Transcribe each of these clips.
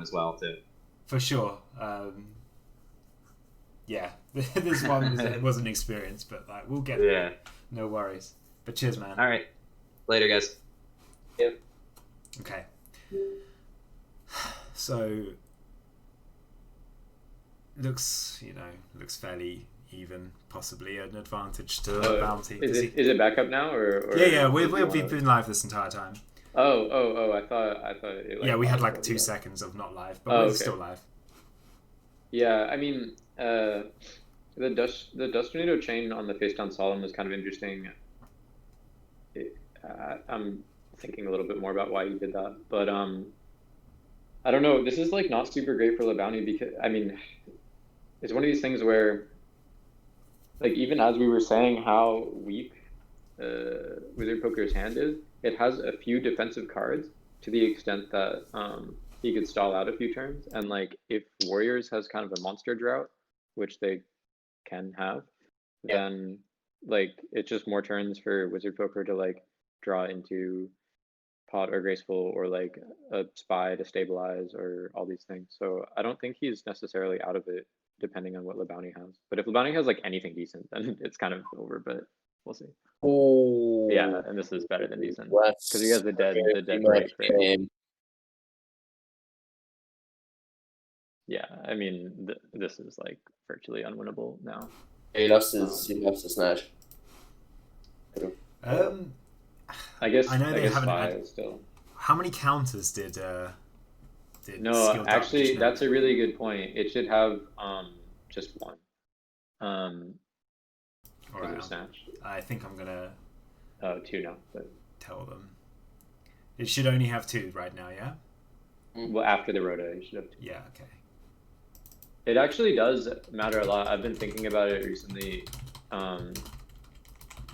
as well too. For sure. Yeah, this one was an experience, but like we'll get there. Yeah. No worries. But cheers, man. All right. Later, guys. Yeah. Okay. So looks fairly even, possibly an advantage to Bounty. Is it back up now or yeah, we've been live this entire time. Oh, I thought it, yeah, we had like 2 seconds of not live, but we're still live. Yeah, I mean, the Dust Tornado chain on the face down Solemn was kind of interesting. I'm thinking a little bit more about why he did that, but I don't know. This is like not super great for LeBounty because I mean, it's one of these things where, like, even as we were saying how weak Wizard Poker's hand is, it has a few defensive cards to the extent that he could stall out a few turns. And like, if Warriors has kind of a monster drought, which they can have, then like it's just more turns for Wizard Poker to like draw into pot or graceful or like a spy to stabilize or all these things. So I don't think he's necessarily out of it depending on what LeBounty has. But if LeBounty has like anything decent, then it's kind of over, but we'll see. Oh yeah, and this is better than decent because he has the dead break. Yeah, I mean this is like virtually unwinnable now. He loves his snatch. I guess I know they haven't had still. How many counters did no, actually that's a really good point. It should have just one. All right, snatch. I think I'm gonna 2 now, but tell them it should only have 2 right now. Yeah. Well, after the Rota, you should have 2. Yeah. Okay. It actually does matter a lot. I've been thinking about it recently.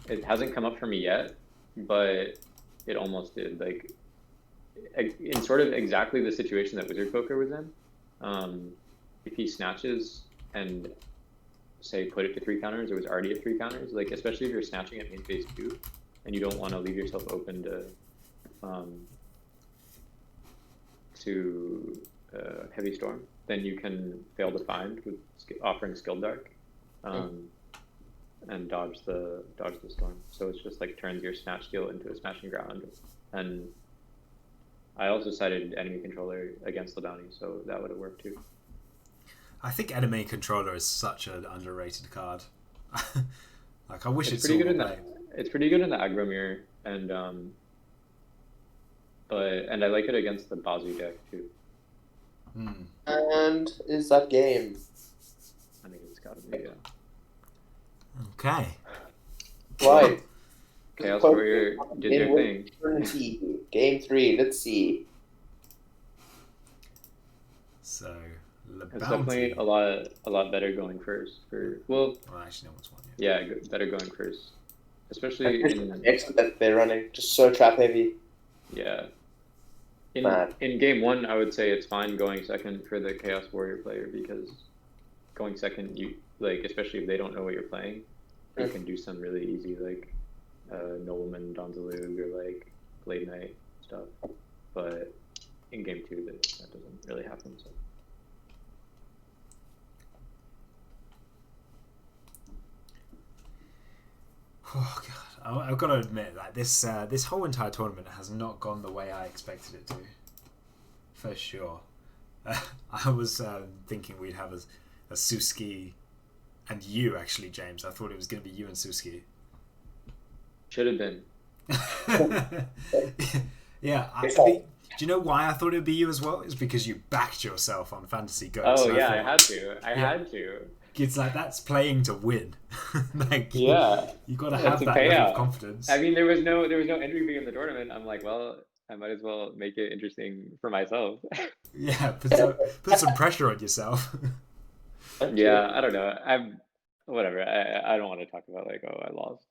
It hasn't come up for me yet, but it almost did. Like, in sort of exactly the situation that Wizard Poker was in, if he snatches and say put it to 3 counters, it was already at 3 counters. Like, especially if you're snatching at main phase 2, and you don't want to leave yourself open to Heavy Storm, then you can fail to find with offering Skill Dark, and dodge the storm. So it's just like turns your snatch deal into a smashing ground. And I also cited Enemy Controller against LeBounty, so that would have worked too. I think Enemy Controller is such an underrated card. Like, I wish it's pretty good in that. It's pretty good in the aggro mirror, and I like it against the Bazu deck too. And is that game? I think it's gotta be, yeah. Okay. Right. Chaos Warrior did their thing. Game 3, let's see. So, it's definitely a lot better going first. Well, actually, no one's won yet. Yeah, better going first, especially in that they're running just so trap heavy. Yeah. In game 1, I would say it's fine going second for the Chaos Warrior player because going second, you like, especially if they don't know what you're playing, you can do some really easy like Nobleman, Donzalug, or like Late Night stuff. But in game 2, that doesn't really happen. So. Oh god, I've got to admit that this whole entire tournament has not gone the way I expected it to. For sure. I was thinking we'd have a Suski and you, actually, James. I thought it was going to be you and Suski. Should have been. Yeah. Do you know why I thought it would be you as well? It's because you backed yourself on Fantasy Go. Oh, so yeah, I had to. It's like, that's playing to win. Like, yeah, you got to have that level of confidence. I mean, there was no entry fee in the tournament. I'm like, well, I might as well make it interesting for myself. Yeah, put some pressure on yourself. Yeah, I don't know. Whatever. I don't want to talk about like, I lost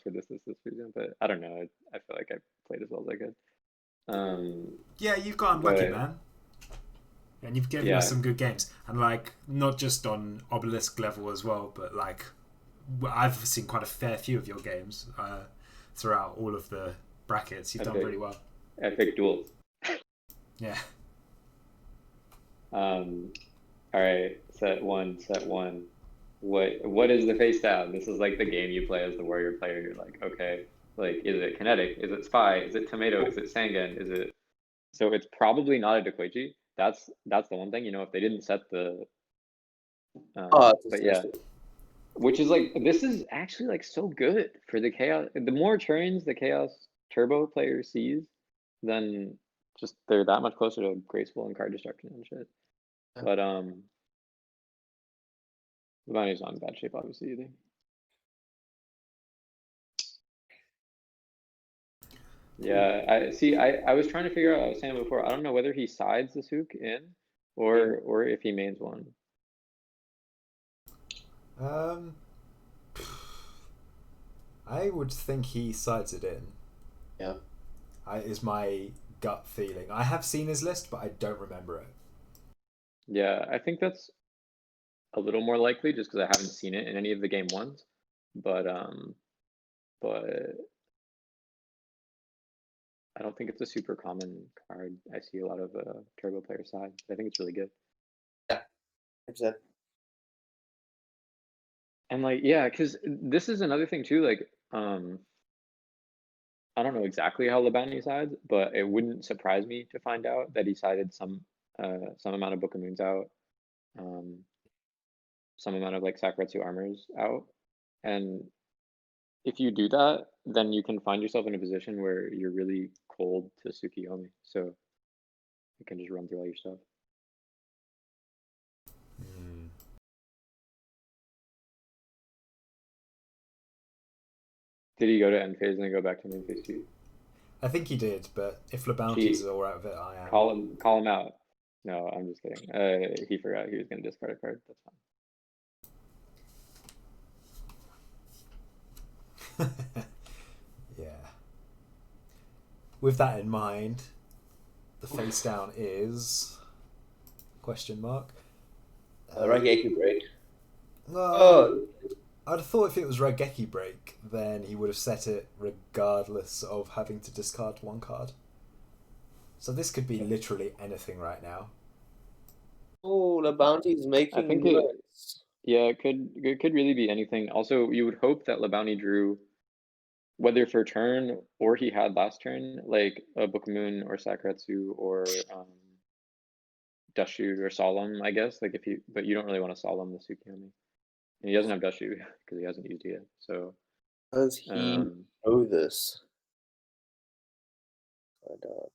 for this reason, but I don't know. I feel like I played as well as I could. Yeah, you've got unlucky, man. And you've given us some good games, and like, not just on Obelisk level as well, but like, I've seen quite a fair few of your games throughout all of the brackets. You've done really well. Epic duels. Yeah. All right, set one, set one. What is the face down? This is like the game you play as the warrior player. You're like, okay, like is it kinetic? Is it spy? Is it tomato? Is it Sangan? Is it so it's probably not a Dokoichi. That's the one thing, if they didn't set the Oh, it's but yeah. disgusting. Which is like this is actually like so good for the chaos. The more turns the chaos turbo player sees, then just they're that much closer to graceful and card destruction and shit. Yeah. But Levanie's not in bad shape obviously either. Yeah, I see. I was trying to figure out. I was saying before. I don't know whether he sides the Sook in, or if he mains one. Um, I would think he sides it in. Yeah. Is my gut feeling. I have seen his list, but I don't remember it. Yeah, I think that's a little more likely just because I haven't seen it in any of the game ones. But I don't think it's a super common card. I see a lot of turbo player side. I think it's really good. Yeah. 100%. And like, yeah, because this is another thing too. Like, I don't know exactly how Labani sides, but it wouldn't surprise me to find out that he sided some amount of Book of Moons out, some amount of like Sakuretsu armors out, and if you do that, then you can find yourself in a position where you're really cold to Tsukiyomi, so you can just run through all your stuff. Did he go to end phase and then go back to main phase 2? I think he did, but if LeBounty's all out of it, I am. Call him out. No, I'm just kidding. He forgot he was going to discard a card. That's fine. Yeah. With that in mind, the face down is question mark. Raigeki break. I'd have thought if it was Raigeki break, then he would have set it regardless of having to discard one card. So this could be literally anything right now. Oh, the bounty's making. I think it could really be anything. Also, you would hope that Labounty drew, whether for turn or he had last turn, like a Book of Moon or Sakuretsu or Dust Shoot or Solemn, I guess. Like but you don't really want to Solemn the Tsukiyomi. And he doesn't have Dust Shoot because he hasn't used it yet. So does he know this? My God.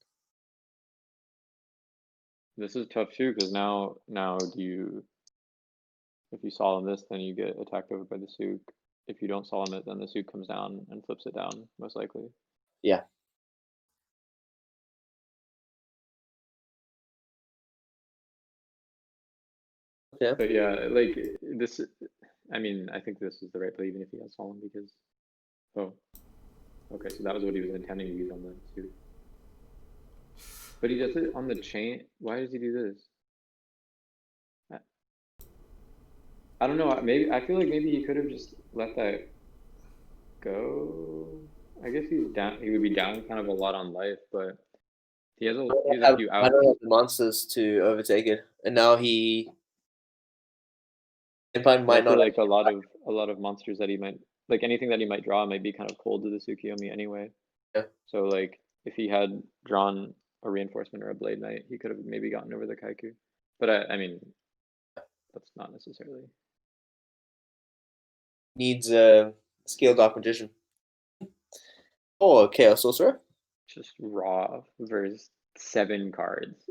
This is tough too, because now if you solemn this, then you get attacked over by the Sook. If you don't solemn it, then the Sook comes down and flips it down, most likely. Yeah. Okay. But yeah, like this, I mean, I think this is the right play, even if he has solemn, because, oh, okay, so that was what he was intending to use on the Sook. But he does it on the chain. Why does he do this? I don't know. Maybe I feel like maybe he could have just let that go. I guess he's down. He would be down kind of a lot on life, but he has a few out. I don't have the monsters to overtake it, and now he. If I might not like a lot of monsters that he might like anything that he might draw might be kind of cold to the Tsukiyomi anyway. Yeah. So like if he had drawn a reinforcement or a blade knight, he could have maybe gotten over the Kaiku. But I mean, that's not necessarily. Needs a scale dark magician. Oh, Chaos Sorcerer. Just raw versus 7 cards.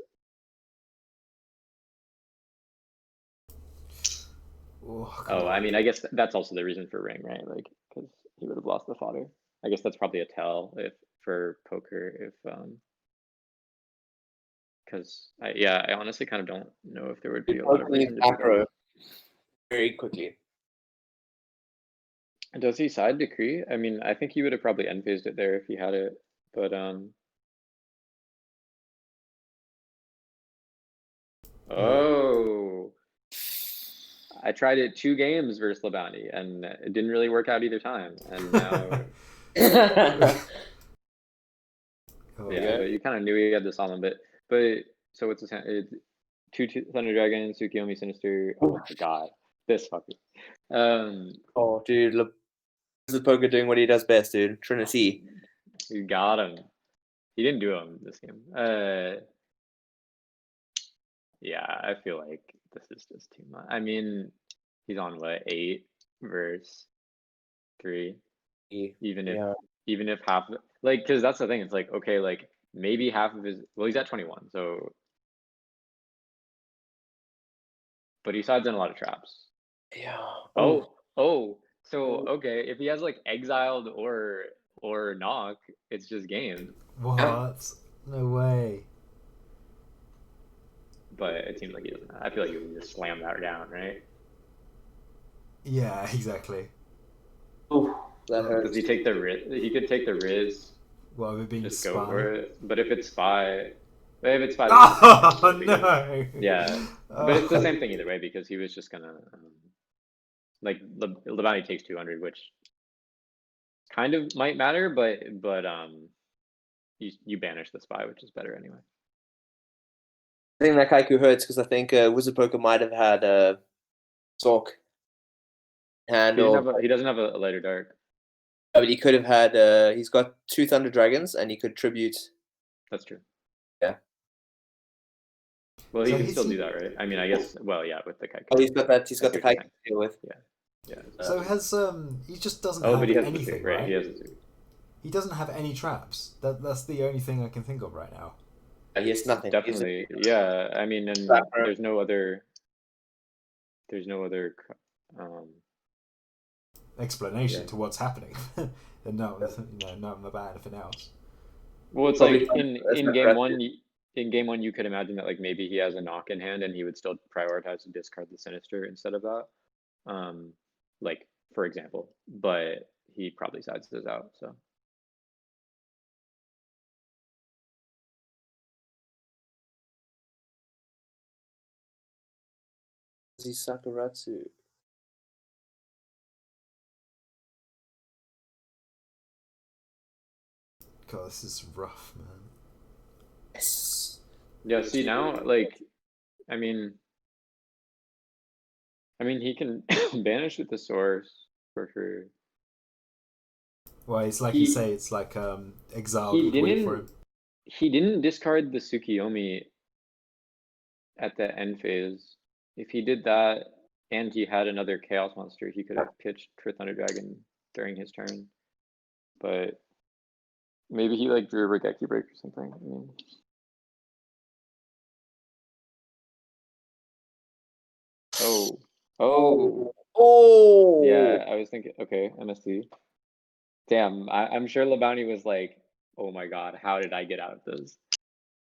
Oh, I mean, I guess that's also the reason for Ring, right? Like, because he would have lost the fodder. I guess that's probably a tell for poker if because I honestly kind of don't know if there would be a lot of reason to macro very quickly. Does he side Decree? I mean, I think he would have probably end phased it there if he had it, but oh, I tried it 2 games versus Labani, and it didn't really work out either time. And now, but you kind of knew he had the solemn bit. But so it's two Thunder Dragon, Tsukiyomi Sinister. Oh my god, this fucker. Oh, dude, look, Wizard Poker doing what he does best, dude. Trinity. You got him. He didn't do him this game. Yeah, I feel like this is just too much. I mean, he's on what, 8 versus 3. Even if half like, because that's the thing. It's like, okay, like maybe half of his, well, he's at 21, so, but he sides in a lot of traps. Yeah. So okay, if he has like exiled or knock, it's just game. What? No way. But it seems like he doesn't. I feel like he would just slam that down, right? Yeah, exactly. Oh, that hurts. Does he take the Riz? He could take the Riz. Well, it being Just spy. go for it. But if it's spy, then Oh no! Yeah, but it's the same thing either way, because he was just gonna like Labani takes 200, which kind of might matter, but you banish the spy, which is better anyway. I think that Kaiku hurts because I think Wizard Poker might have had Zork. And He doesn't have a lighter dark. But he could have had. He's got 2 Thunder Dragons, and he could tribute. That's true. Yeah. Well, he can still do that, right? I mean, I guess. Well, yeah, with the Kaiku. Oh, he's got that. He's got the Kaiku to deal with. Yeah. So has he just doesn't Oh, have but he has anything, the right? right? He has the suit. He doesn't have any traps. That's the only thing I can think of right now. He has nothing. Definitely, yeah. I mean, and there's no other explanation to what's happening. And no, not about anything else. Well, it's like in game one. In game one, you could imagine that like maybe he has a knock in hand, and he would still prioritize to discard the Sinister instead of that. Like for example, but he probably sides this out. So. Sakuratsu. God, this is rough, man. Yes. Yeah. See now, like, I mean, he can banish with the source for sure. Well, it's like you say, it's like exiled would wait for him. He didn't discard the Tsukiyomi at the end phase. If he did that and he had another Chaos Monster, he could have pitched for Thunder Dragon during his turn. But maybe he like drew a Raigeki Break or something. I mean, Oh. Yeah, I was thinking, okay, MST. Damn, I'm sure Labani was like, oh my god, how did I get out of this?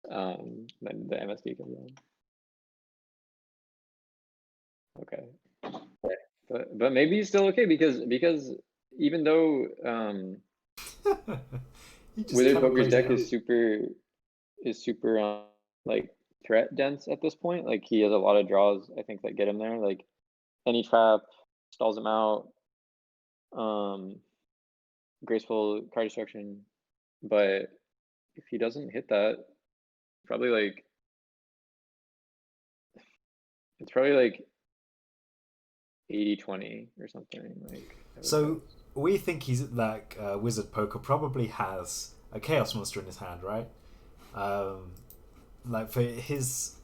Then the MST comes on. Okay. But maybe he's still okay because even though Wizard Poker's deck is super like threat dense at this point. Like he has a lot of draws, I think, that get him there. Like any trap stalls him out. Graceful card destruction. But if he doesn't hit that, probably like it's probably like 80-20 or something. Like so we think he's like Wizard Poker probably has a Chaos Monster in his hand, right? Like for his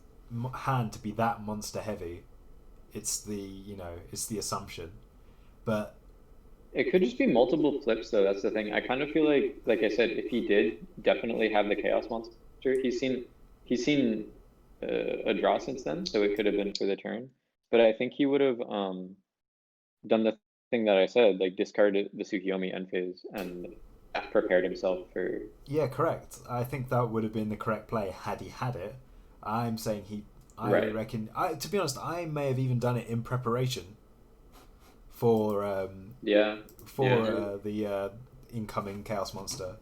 hand to be that monster heavy, it's the assumption, but it could just be multiple flips though. That's the thing. I kind of feel like I said, if he did definitely have the Chaos Monster, he's seen a draw since then, so it could have been for the turn. But I think he would have done the thing that I said, like discarded the Tsukiyomi end phase and prepared himself for. Yeah, correct. I think that would have been the correct play had he had it. I'm saying Right. reckon. To be honest, I may have even done it in preparation for the incoming Chaos Monster.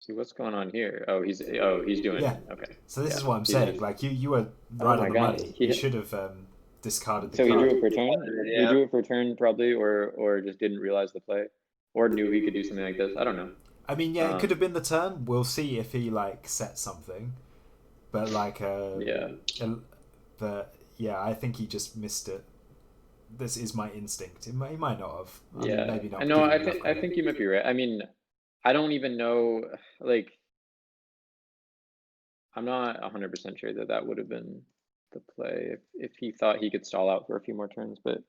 See what's going on here. Oh, he's doing it. Okay. So this is what I'm saying. Like you were right on the money. He should have discarded the card. So he drew it for turn. Yeah. He drew it for turn probably, or just didn't realize the play, or knew he could do something like this. I don't know. I mean, yeah, it could have been the turn. We'll see if he like set something. but like Yeah. but yeah, I think he just missed it. This is my instinct. He might not have. I'm Yeah. maybe I not know. giving I him enough think I credit. think you might be right. I mean, I don't even know. Like, I'm not 100% sure that that would have been the play if he thought he could stall out for a few more turns. But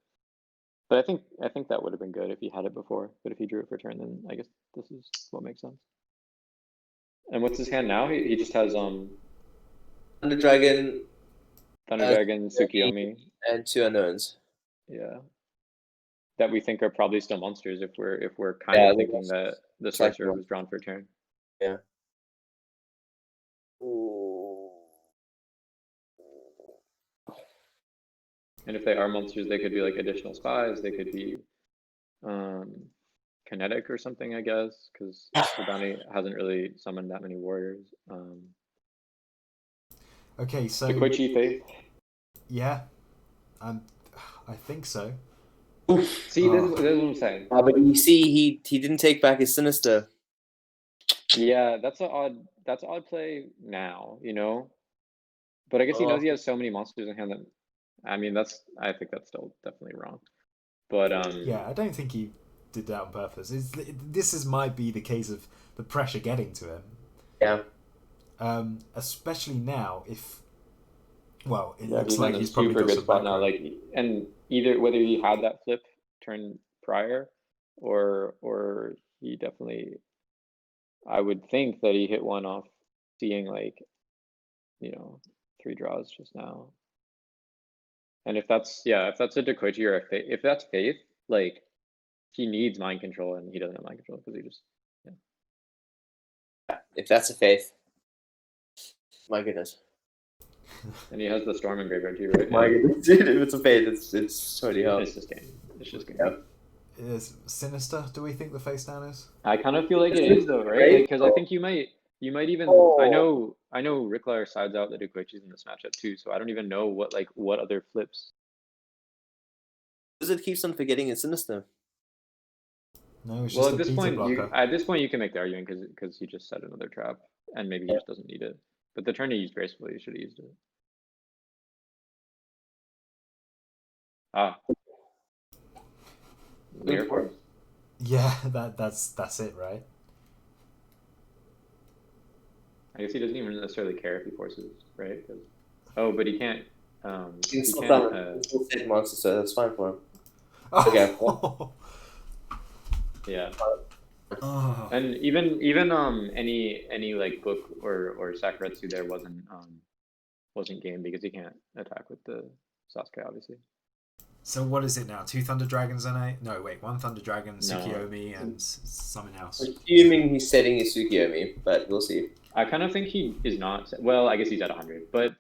I think that would have been good if he had it before. But if he drew it for turn, then I guess this is what makes sense. And what's his hand now? He just has Thunder Dragon, Thunder Dragon, Tsukiyomi, Tsukiyomi. and 2 unknowns. Yeah. That we think are probably still monsters if we're kind Yeah, I of think thinking that the it's like sorcerer was drawn for turn. Yeah. Ooh. And if they are monsters, they could be like additional spies. They could be kinetic or something, I guess, because the bounty hasn't really summoned that many warriors. Okay, so The Koichi Faith. yeah, I think so. See, this is what I'm saying. But you see, he didn't take back his Sinister. Yeah, that's odd play now, you know. But I guess he knows he has so many monsters in hand that, I mean, I think that's still definitely wrong. But Yeah, I don't think he did that on purpose. Might be the case of the pressure getting to him. Yeah. Especially now, if it yeah, looks he's like in a he's probably super got good some spot now. background. Like, and either whether he had that flip turn prior, or he definitely, I would think that he hit one off seeing like, 3 draws just now. And if that's a Dekoichi or if that's Faith, like he needs mind control and he doesn't have mind control because he just If that's a Faith, my goodness. and he has the Storm in graveyard too, right? My goodness, dude, if it's a Faith, it's totally hard. It's just game. It's just game. Is Sinister? Do we think the face down is? I kind of feel like it is though, right? Because I think you might even. I know Ricklar sides out the Dekoichis in this matchup too, so I don't even know what other flips. Wizard keeps on forgetting his Sinister. No, it's Well, just at this point, you can make the argument because he just set another trap, and maybe he just doesn't need it. But the turn he used gracefully, he should have used it. Ah, Mirror Force? Yeah, that's it, right? I guess he doesn't even necessarily care if he forces, right? But he can't. He can still save monsters, so that's fine for him. Okay. Yeah. Oh. And even any like book or Sakuretsu there wasn't game because he can't attack with the Sasuke, obviously. So what is it now? 2 Thunder Dragons and one Thunder Dragon, Tsukiyomi, and something else. Assuming he's setting his Tsukiyomi, but we'll see. I kind of think he is not. Well, I guess he's at 100, but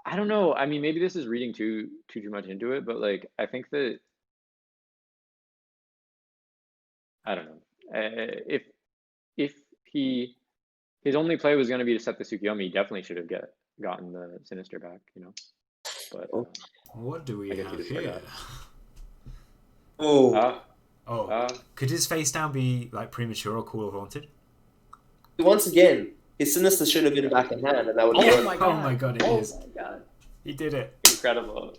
I don't know. I mean, maybe this is reading too much into it, but like I think that I don't know. If his only play was going to be to set the Tsukiyomi, he definitely should have gotten the Sinister back, you know. But what do we have here? Could his face down be like premature or Call of Haunted? Once again, his Sinister should have been back in hand, and that would. Oh my god! It is. Oh my god! He did it. Incredible!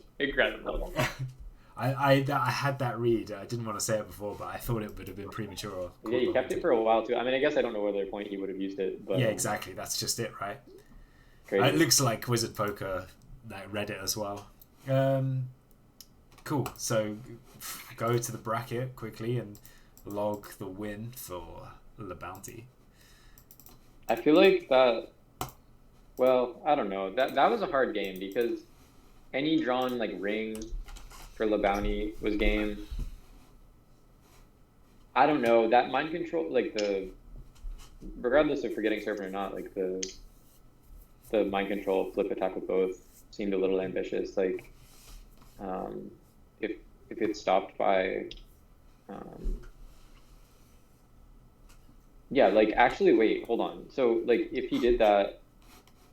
I had that read. I didn't want to say it before, but I thought it would have been premature. Yeah, he kept it for a while too. I mean, I guess I don't know whether point he would have used it, but yeah, exactly. That's just it, right? Crazy. It looks like Wizard Poker read it as well. Cool. So go to the bracket quickly and log the win for the bounty. I feel like that. Well, I don't know. That was a hard game because any drawn like ring for Le Bounty was game. I don't know, that mind control, like regardless of forgetting serpent or not, like the mind control flip attack with both seemed a little ambitious. Like if it's stopped by yeah, like actually wait, hold on. So like if he did that,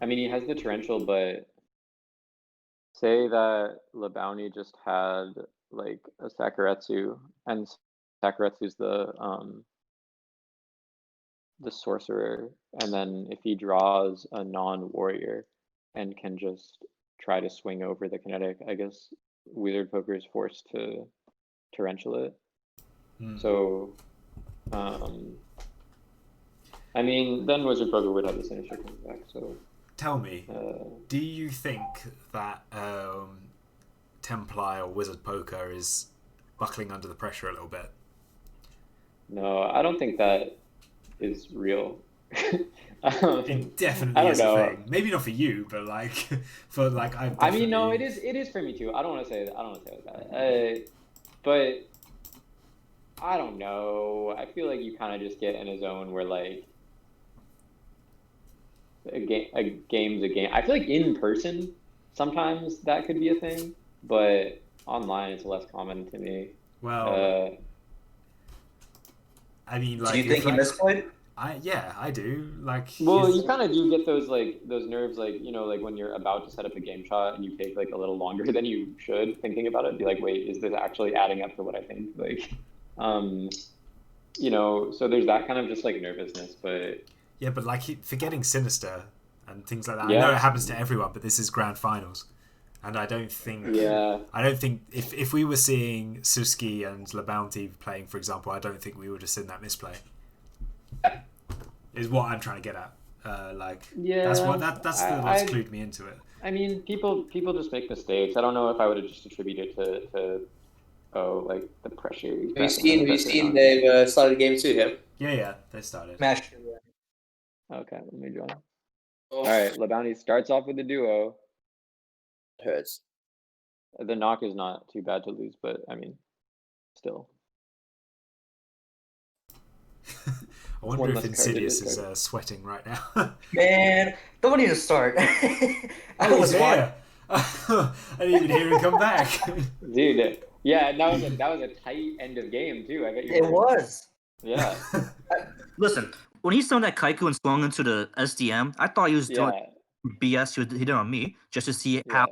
I mean he has the torrential, but say that Le Bounty just had like a Sakuretsu, and Sakuretsu's the sorcerer, and then if he draws a non-warrior, and can just try to swing over the kinetic, I guess Wizard Poker is forced to torrential it. So, I mean, then Wizard Poker would have the Sinister coming back. So, tell me, do you think that Templar or Wizard Poker is buckling under the pressure a little bit? No, I don't think that is real. It definitely is a thing. Maybe not for you, but like for like I've. I mean, no, it is for me too. I don't want to say that. I don't want to say that. But I don't know. I feel like you kind of just get in a zone where like a game's a game. I feel like in person sometimes that could be a thing, but online it's less common to me. Well, I mean, like, do you think he misplayed? I do. Like, well, you kind of do get those nerves, like, you know, like when you're about to set up a game shot and you take like a little longer than you should thinking about it. Be like, wait, is this actually adding up to what I think? Like, you know, so there's that kind of just like nervousness, but yeah, but like forgetting Sinister and things like that. Yeah. I know it happens to everyone, but this is grand finals, and I don't think if we were seeing Suski and LeBounty playing, for example, I don't think we would have seen that misplay. Is what I'm trying to get at. That's what's clued me into it. I mean, people just make mistakes. I don't know if I would have just attributed it to like the pressure. Have you seen they've started game 2 here? Yeah, they started. Smash. Okay, let me join. All right, LeBounty starts off with the duo. Hurts. The knock is not too bad to lose, but I mean, still. I wonder if Insidious is sweating right now. Man, don't need to start. I was there. I didn't even hear him come back. Dude, yeah, that was a tight end of game too. I bet you. It was. Yeah. Listen, when he stung that Kaiku and swung into the SDM, I thought he was doing BS he did on me just to see how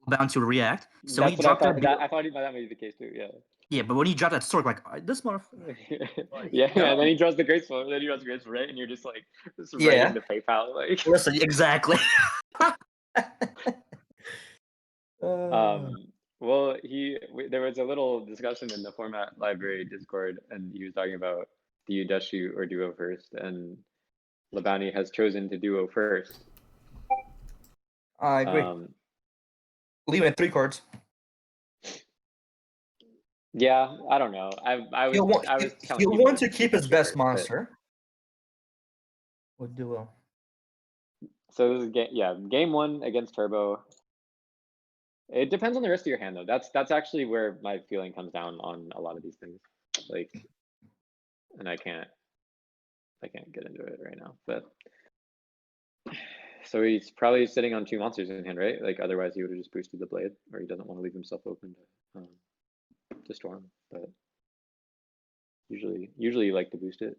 bound to react. So that's he dropped I thought. I thought that might be the case too. Yeah. Yeah, but when he dropped that sword, like this motherfucker. Yeah, and then he draws the graceful, and then he draws the graceful, right? And you're just like, right into PayPal, like. Listen, exactly. Well, there was a little discussion in the format library Discord, and he was talking about do you dash shoot or duo first, and LeBounty has chosen to duo first. I agree. Leave it at 3 cards. Yeah, I don't know. He'll want to keep his best monster. With duo. So this is game 1 against Turbo. It depends on the rest of your hand, though. That's actually where my feeling comes down on a lot of these things. Like, and I can't get into it right now. But so he's probably sitting on 2 monsters in hand, right? Like otherwise he would have just boosted the blade, or he doesn't want to leave himself open to storm. But usually you like to boost it.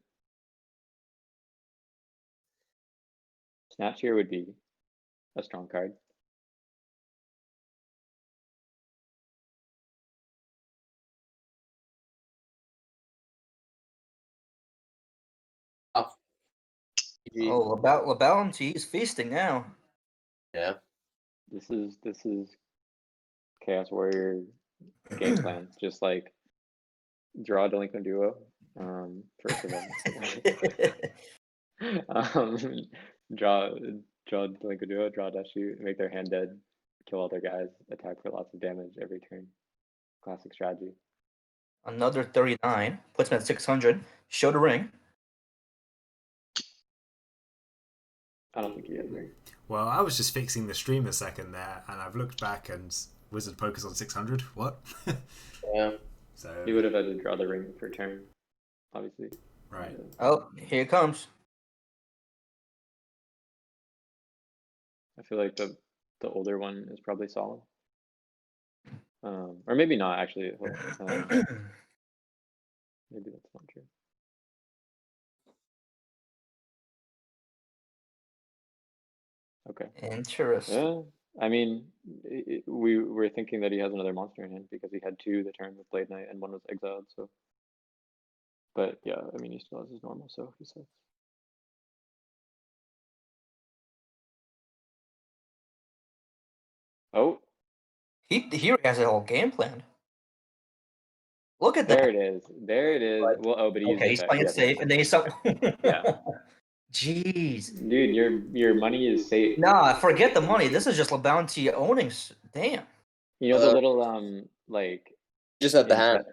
Snatch here would be a strong card. Oh, about LeBounty, he's feasting now. Yeah. This is Chaos Warrior game plan. Just like draw a Delinquent Duo. First of all. Draw Delinquent Duo, draw dash shoot, make their hand dead, kill all their guys, attack for lots of damage every turn. Classic strategy. Another 39, puts him at 600. Show the ring. I don't think he has ring. Well, I was just fixing the stream a second there, and I've looked back, and Wizard Poker's on 600. What? Yeah. So he would have had to draw the ring for turn, obviously. Right. Oh, here it comes. I feel like the older one is probably Solemn. Or maybe not, actually. Maybe that's not true. Okay. Interesting. Yeah, I mean, we were thinking that he has another monster in hand because he had 2 the turn with Blade Knight and 1 was exiled. So, but yeah, I mean, he still has his normal, so he says. Oh, He has a whole game planned. Look at there that. it is. There it is. Well, oh, but he used Okay, it he's back. playing Yeah, it safe, and then he's Yeah. Jeez. Dude, your money is safe. Nah, forget the money. This is just LeBounty owning. Damn. You know the little like Just at the hand.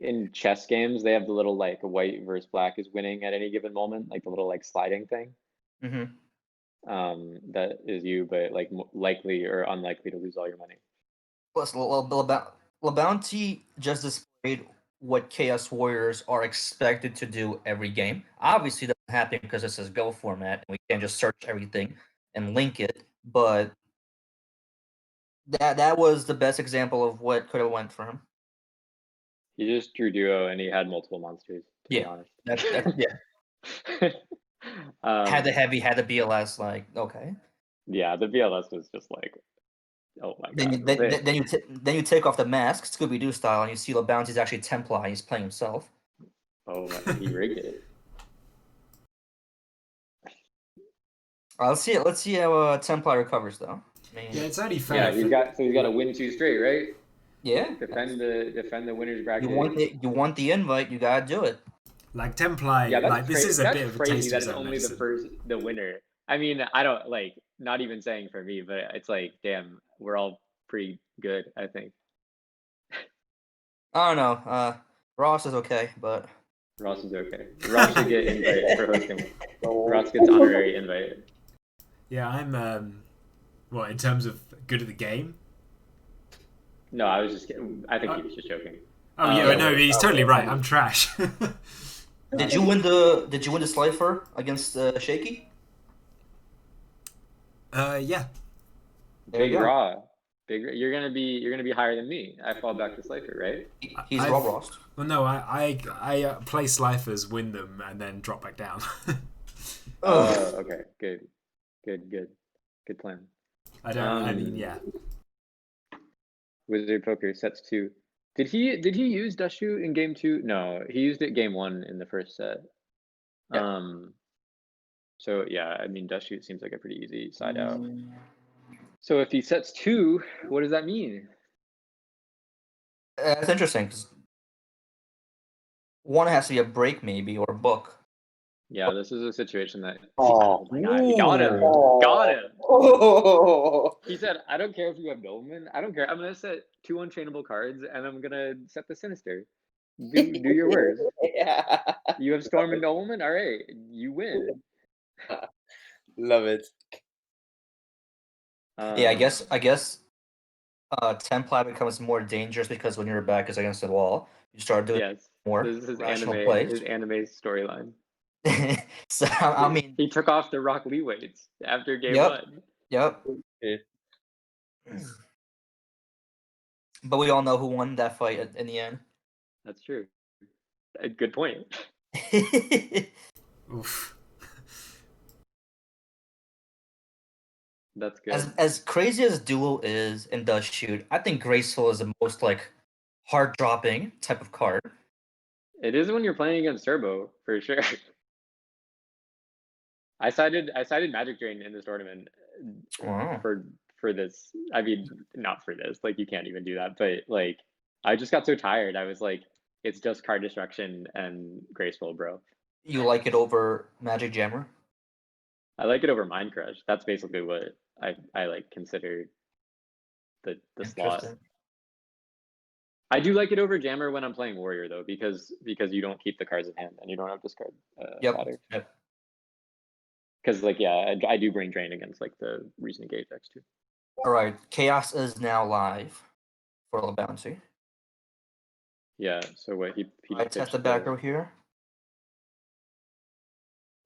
in chess games they have the little like white versus black is winning at any given moment, like the little like sliding thing. Mm-hmm. That is you, but like likely or unlikely to lose all your money. Plus, LeBounty just displayed what Chaos Warriors are expected to do every game. Obviously, that doesn't happen because this is Go format, and we can't just search everything and link it. But that was the best example of what could have went for him. He just drew duo and he had multiple monsters. To be honest, that's had the heavy, had the BLS. Like, okay. Yeah, the BLS was just like, oh my god. Then you take off the mask, Scooby Doo style, and you see LeBounty's actually Templar. He's playing himself. Oh my, he rigged it. Let's see how Templar recovers though. Yeah, it's only fair. Yeah, he's got to win 2 straight, right? Yeah. Defend the winners bracket. You want the invite, you gotta do it. Like Templar, like this is a bit of a taste of only the winner. I mean, I don't like, not even saying for me, but it's like, damn, we're all pretty good, I think. I don't know. Ross is okay, but Ross is okay. Ross should get invite for hosting. Ross gets honorary invite. Yeah, I'm what, in terms of good at the game? No, I was just kidding. I think he was just joking. Oh yeah, no, he's totally right. I'm trash. Did you win the Slifer against Shaky? Yeah. There you go. Raw. You're gonna be higher than me. I fall back to Slifer, right? He's raw Rost. Well, no, I play Slifers, win them, and then drop back down. Oh, okay, good plan. I mean, yeah. Wizard Poker sets 2. Did he use Dushu in game 2? No, he used it game 1 in the first set. Yeah. So yeah, I mean Dushu seems like a pretty easy side out. So if he sets 2, what does that mean? That's interesting because one has to be a break maybe or a book. Yeah, this is a situation that. Oh my god, he got him! Got him! Oh. He said, "I don't care if you have Nobleman. I don't care. I'm gonna set 2 untrainable cards, and I'm gonna set the Sinister. Do your worst. Yeah. You have Storm and Nobleman. All right, you win." Love it. Yeah, I guess Templar becomes more dangerous because when your back is against the wall, you start doing more rational plays. His anime storyline. So I mean, he took off the Rock Lee weights after game 1. Yep. Yeah. But we all know who won that fight in the end. That's true. A good point. Oof. That's good. As crazy as Duel is and does shoot, I think Graceful is the most like hard dropping type of card. It is when you're playing against Turbo for sure. I sided Magic Drain in this tournament for this. I mean, not for this. Like you can't even do that. But like, I just got so tired. I was like, it's just card destruction and Graceful, bro. You like it over Magic Jammer? I like it over Mind Crush. That's basically what I like consider the slot. I do like it over Jammer when I'm playing Warrior though, because you don't keep the cards in hand and you don't have discard. Yep. Because like I do bring Drain against like the Reason Engage decks too. All right, Chaos is now live for LeBounty. Yeah. So what he I test the back row here.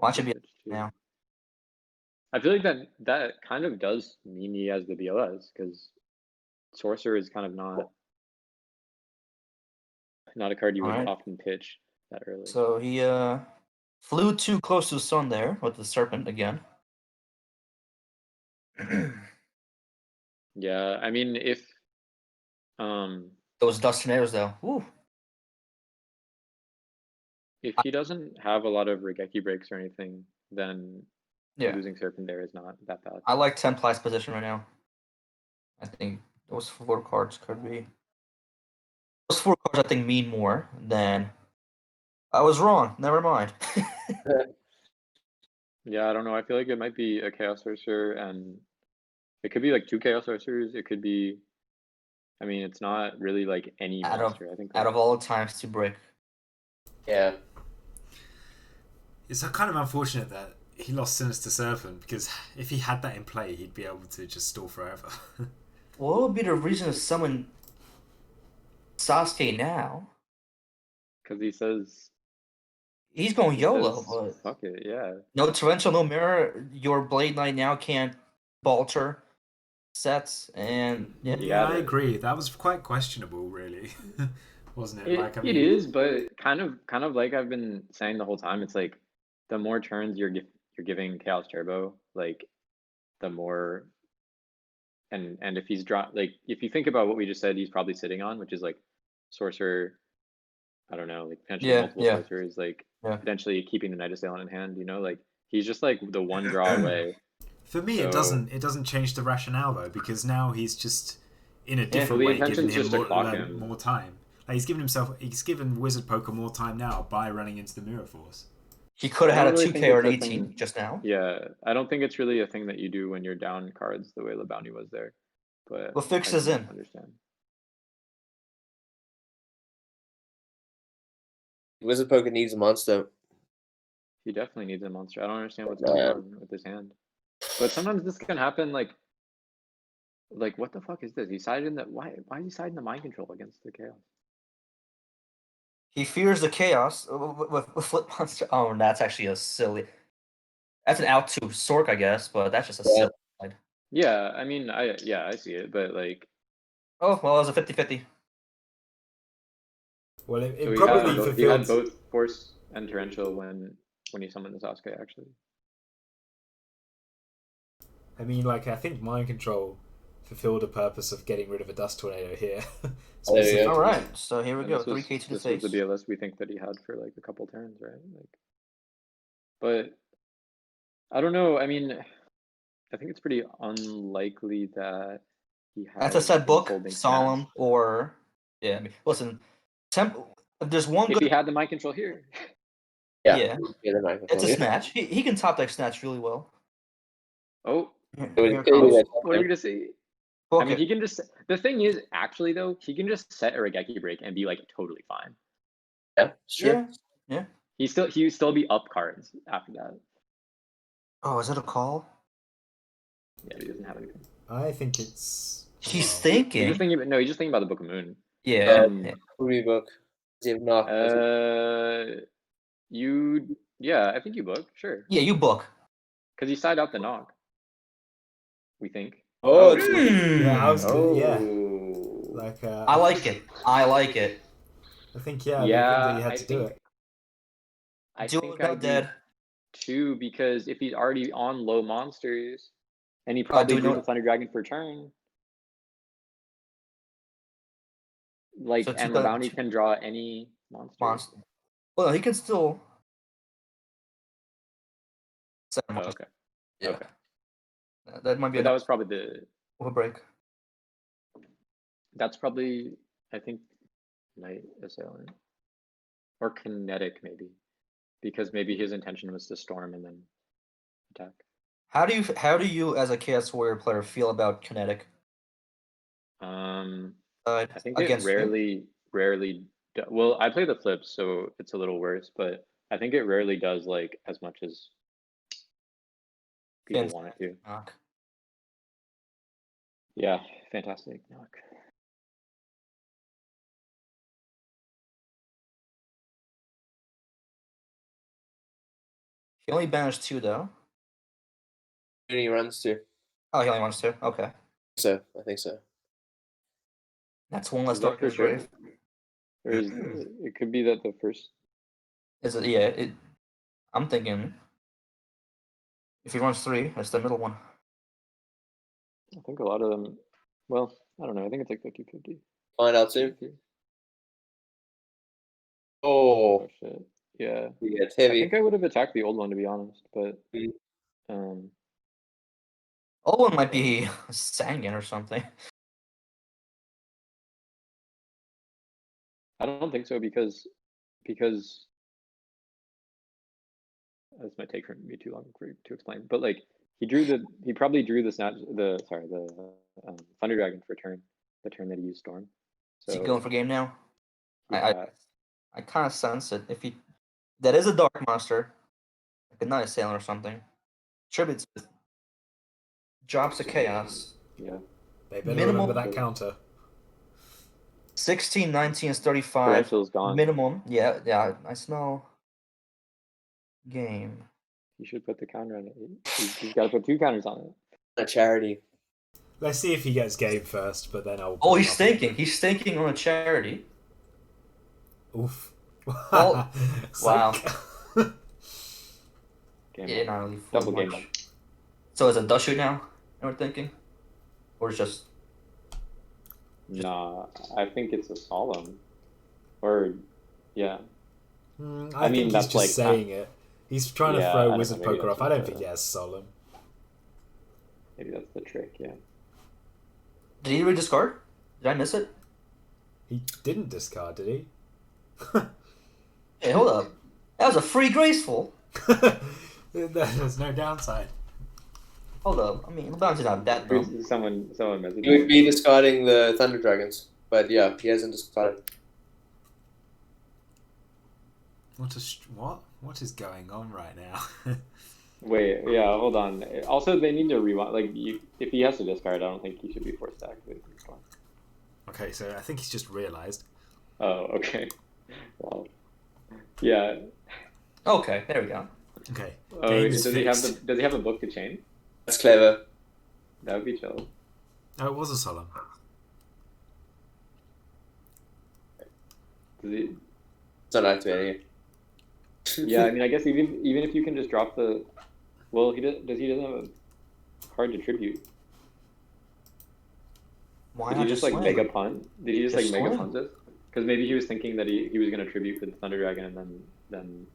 Watch it be now. I feel like that kind of does mean he has the BLS because Sorcerer is kind of not a card you would often pitch that early. So he flew too close to the sun there with the Serpent again. Yeah, I mean if those Dust Tornadoes though. Woo. If he doesn't have a lot of Regeki breaks or anything, then losing Serpent there is not that bad. I like Templar's position right now. I think those 4 cards could be. Those 4 cards I think mean more than. I was wrong. Never mind. Yeah, I don't know. I feel like it might be a Chaos Sorcerer, and it could be like 2 Chaos Sorcerers. It could be. I mean, it's not really like any Out of monster. I think out of all the times to break. Yeah. It's kind of unfortunate that he lost Sinister Serpent, because if he had that in play, he'd be able to just stall forever. What would be the reason to summon Sasuke now? because he says He's going he YOLO, says, but fuck it, yeah. no torrential, no mirror. Your Blade Knight now can't alter sets, and yeah. Yeah, I but- agree. That was quite questionable, really, wasn't it? Like, I mean, It is, but kind of like I've been saying the whole time. It's like the more turns you're giving Chaos Turbo, like the more. And if he's like if you think about what we just said, he's probably sitting on, which is like sorcerer. I don't know, like potentially Yeah, multiple yeah. sorcerers, like Yeah. potentially keeping the Night Assailant in hand. You know, like he's just like the one draw away. for me, So- it doesn't change the rationale though, because now he's just in a different Well, the way giving intention's him just to clock him. more time. Like, he's given Wizard Poker more time now by running into the Mirror Force. He could have I had a don't really think 2K or an it's a 18 thing- just now. Yeah, I don't think it's really a thing that you do when you're down cards the way LeBounty was there. But What fix I is can in? Understand. Wizard Poker needs a monster. He definitely needs a monster. I don't understand what's going on with his hand. But sometimes this can happen. Like what the fuck is this? He sided in the why is he siding the mind control against the chaos? He fears the chaos with Flip Monster. Oh, that's actually a silly. That's an out to Sork, I guess, but that's just a Yeah. silly. Yeah, I mean, I see it, but like Oh, well, it was a 50-50. Well, it so probably he had fulfilled. both force and torrential when he summoned the Sasuke actually. I mean, like, I think Mind Control fulfilled the purpose of getting rid of a Dust Tornado here. Oh, yeah. All right, so here we And go. this was- 3K to the this face. was the BLS we think that he had for like a couple turns, right? Like, but I don't know. I mean, I think it's pretty unlikely that he has. That's a set been book, holding solemn, Snatch. or yeah. I mean, listen, if there's one If he good, had the mind control here, yeah, the microphone. it's a Yeah. snatch. He can top deck snatch really well. oh, Here It was it clearly comes. that- what are we gonna say? Book I mean, it. he can just. The thing is, actually, though, he can just set a Regeki break and be like totally fine. Yeah, sure. Yeah. He still be up cards after that. Oh, is it a call? Yeah, he doesn't have anything. I think it's. He's He's just thinking. thinking. No, he's just thinking about the Book of Moon. Yeah. Um, yeah. Ruby book. Does he have knock? Yeah, I think you book, sure. Yeah, you book. Because you side out the knock. We think. Oh, Yeah, I was. Oh. Yeah, like. I like it. I like it. I think yeah. Yeah, I think that you had I to do think- it. I Do think it I not do dead. too, because if he's already on low monsters, and he do probably we know- drew the Thunder Dragon for turn. Like, So and 2000 Bounty can draw any monster. Monster. Well, he can still. Set a Oh, monster. okay. Yeah. Okay. That might be But that a was probably the. break. That's probably, I think, Night Assailant. Or Kinetic, maybe. Because maybe his intention was to storm and then attack. How do you as a Chaos Warrior player feel about kinetic I think it against you? rarely. Well, I play the flips, so it's a little worse. But I think it rarely does like as much as people want it to. Knock. Yeah, fantastic knock. He only banished 2 though. Who he runs to? Oh, he only wants 2. Okay, So I think so. that's one less Is that dark for his sure? grave. Or is it could be that the first. Is it? Yeah. I'm thinking. If he runs 3, that's the middle one. I think a lot of them. Well, I don't know. I think it's like 50-50. Find out soon. Oh, Oh shit. Yeah. it's I heavy. think I would have attacked the old one to be honest, but Mm. Owen might be Sangan or something. I don't think so because this might take me too long to explain. But like he probably drew the Thunder Dragon for the turn that he used Storm. Is he So going for game now? yeah, I kind of sense it. If he, that is a dark monster, like a Night Assailant or something. Tributes it. Drops a chaos. yeah. They better Minimal- remember that counter. 16, 19 is 35. Torrential's gone. Minimum. Yeah. I smell game. You should put the counter on it. He's got to put 2 counters on it. A charity. Let's see if he gets game first, but then I'll. Oh, he's thinking. He's thinking on a charity. Oof. Oh, wow. Game Yeah, on. not really Double game much. on. So is it dust shoot now? You we're thinking, or it's just Nah, I think it's a solemn. Or, yeah. I mean, think he's that's just like- saying it. He's trying to Yeah, I throw don't Wizard know, maybe Poker that's off. I don't just think he has solemn. Maybe that's the trick, yeah. did he really discard? Did I miss it? He didn't discard, did he? Hey, hold up. That was a free graceful. There's no downside. Hold up. I mean, LeBron's not that dumb. Someone messaged He would me. be discarding the Thunder Dragons, but yeah, he hasn't discarded. What is going on right now? Wait, yeah, hold on. Also, they need to rewind. Like, if he has to discard, I don't think he should be forced to activate this one. Okay, so I think he's just realised. Oh, okay. Well, yeah. Okay, there we go. Okay. Oh, Game's does he have fixed. Does he have a book to chain? That's clever. That would be chill. Oh, it was a solemn. Does he? It's not activating it. Yeah, I mean, I guess even if you can just drop the, well, he doesn't have a card to tribute. Why Did not he just just like swing? mega punt? Did he just like Just mega swing. punt this? Because maybe he was thinking that he was gonna tribute for the Thunder Dragon and then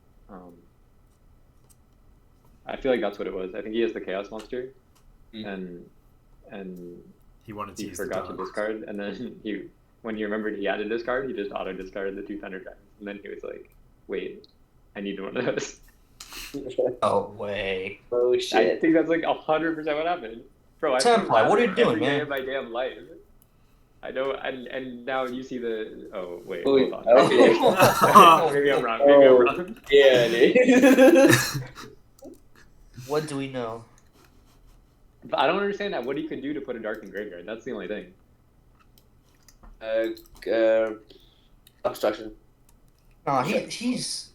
I feel like that's what it was. I think he has the Chaos Monster, and He wanted to he use forgot the to dance. discard, and then when he remembered he had to discard, he just auto discarded the 2 Thunder Dragons, and then he was like, "Wait, I need one of those." Oh way. Oh I shit. think that's like 100% what happened, bro. I Template, what are you doing, every day man? of my damn life. I know, and now you see the. Oh wait, Wait, hold on. okay. Maybe I'm wrong. Maybe I'm Oh. wrong. Yeah, dude. What do we know? But I don't understand that. What he could do to put a dark in graveyard. That's the only thing. Obstruction. Nah, he's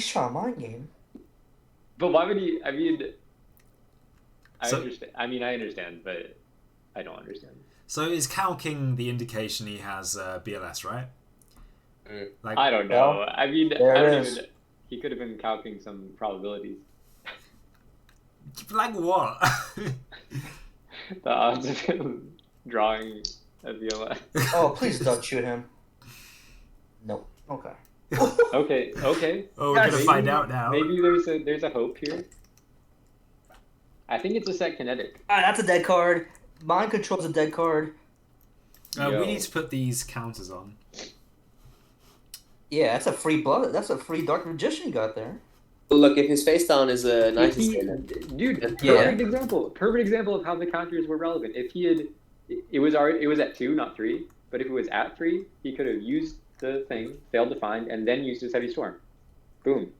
trying to mind game. But why would he? I mean, I So- understand. I mean, I understand, but I don't understand. So is calking the indication he has BLS, right? Mm. Like, I don't know. I mean, there I it don't is. even. He could have been calculating some probabilities. like what? The odds of him drawing a VLS. Oh, please don't shoot him. Nope. Okay. Okay. Oh, we're Guys, gonna find out now. Maybe there's a hope here. I think it's a set kinetic. Ah, that's a dead card. Mind control's a dead card. We Yo. need to put these counters on. Yeah, that's a free blood. That's a free dark magician you got there. Well, look, if his face down is a If nice he- assailant, dude, Yeah. perfect example of how the counters were relevant. If he had, it was at 2, not 3. But if it was at 3, he could have used the thing, failed to find, and then used his heavy storm. Boom.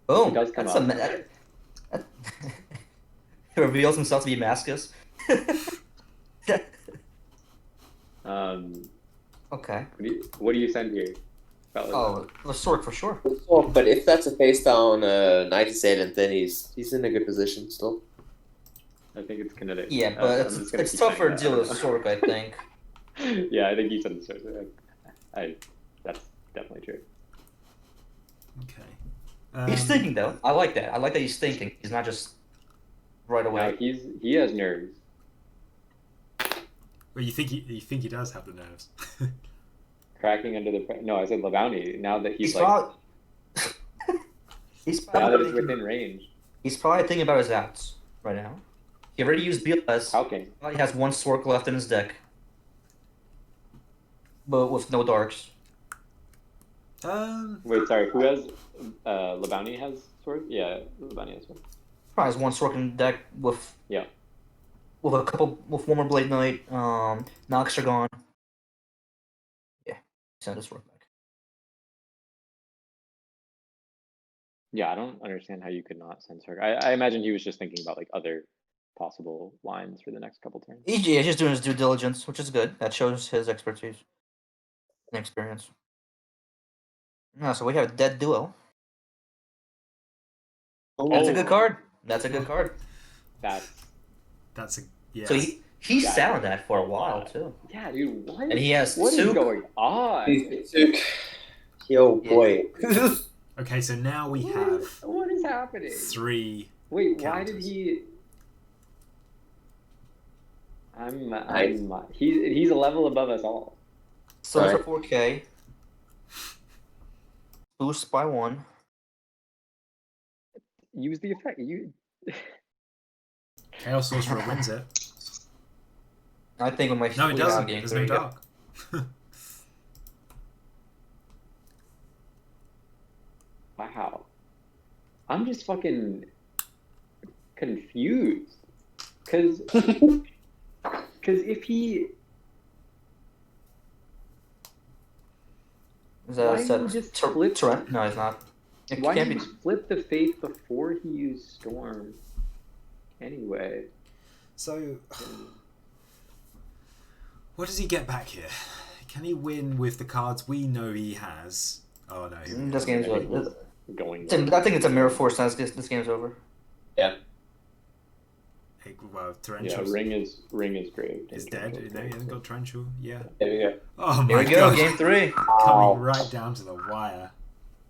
Boom. It does come That's up. that he reveals himself to be Mascus. Okay. What do you send here, fellas? Oh, the sword for sure. but if that's a face down night assailant, then he's in a good position still. I think it's kinetic. Yeah, I'm but just gonna it's keep tougher to saying deal that. with Sork, I think. Yeah, I think you said the source. That's definitely true. Okay. He's thinking though. I like that. I like that he's thinking. He's not just right Now, away. he has nerves. Well, you think he does have the nerves? Cracking under the no, I said Lebounty. Now that he's He's like probably. He's now that probably it's thinking, within range. he's probably thinking about his outs right now. He already used BLS. How can? He has one Sork left in his deck, but with no darks. Wait, sorry. Who has? Labounty has sword. Yeah, Labounty has sword. Probably has one Sork in the deck with Yeah. with a couple with one more Blade Knight. Nox are gone. Yeah, send his Sork back. Yeah, I don't understand how you could not send Sork. I imagine he was just thinking about like other possible lines for the next couple turns. EG is just doing his due diligence, which is good. That shows his expertise and experience. No, so we have a dead duo. That's a good card. That's a good card. That's a yeah. So he Yeah, sat on that for a while wow. too. Yeah, dude. What? And he has What is Sook. going on? Yo, boy. Okay, so now we have What is happening? 3. Wait, why did counters. he? He's a level above us all. So Right. for 4K. Boost by 1. Use the effect. Chaos Sorcerer wins it. I think we might No, it fleet doesn't. out game There's 3. no dark. Wow. I'm just fucking confused. Cause if he Is Why that did set he just flip- Torrent? No, it's not. It why can't did be. he flip the Faith before he used Storm? Anyway. So, what does he get back here? Can he win with the cards we know he has? Oh no, This game's over. Going. I think it's a mirror force. This game's over. Well, Yeah, Torrential Ring is great. is dead. No, he hasn't got Torrential. Yeah. There we go. Oh my Here we go, god. game 3. Coming right down to the wire.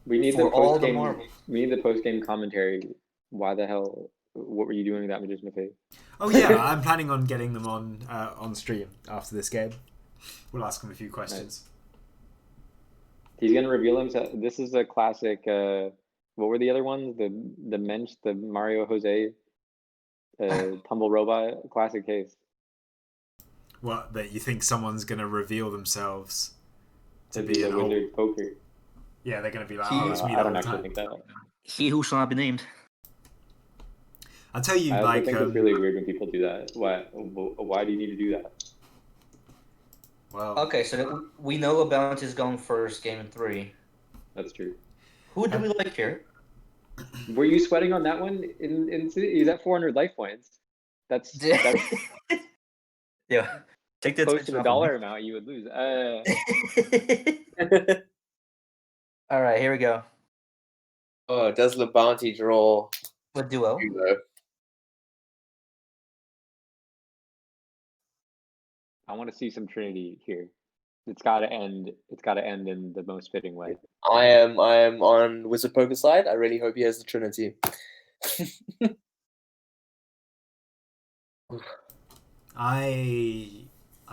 We need For the all post the game. marbles. We need the post game commentary. Why the hell? What were you doing with that Magician of Fate? Oh yeah, I'm planning on getting them on stream after this game. We'll ask him a few questions. He's gonna reveal himself. This is a classic. What were the other ones? The Mensch, the Mario Jose, Tumble Robot, classic case. What, that you think someone's gonna reveal themselves to To be be an the old... Wizard Poker. Yeah, they're gonna be like, He- oh, it's me I the don't whole actually time. think that. He who shall not be named. I'll tell you, I also like, think it's really weird when people do that. Why do you need to do that? well, Okay, so we know Bounty is going first, game 3. That's true. Who do we like here? Were you sweating on that one? He's at 400 life points. That's Yeah, take the close attention to the off of dollar amount you would lose. me. All right, here we go. Oh, does LeBounty draw With duo. Hugo? I want to see some Trinity here. It's got to end. It's got to end in the most fitting way. I am on Wizard Poker side. I really hope he has the Trinity. I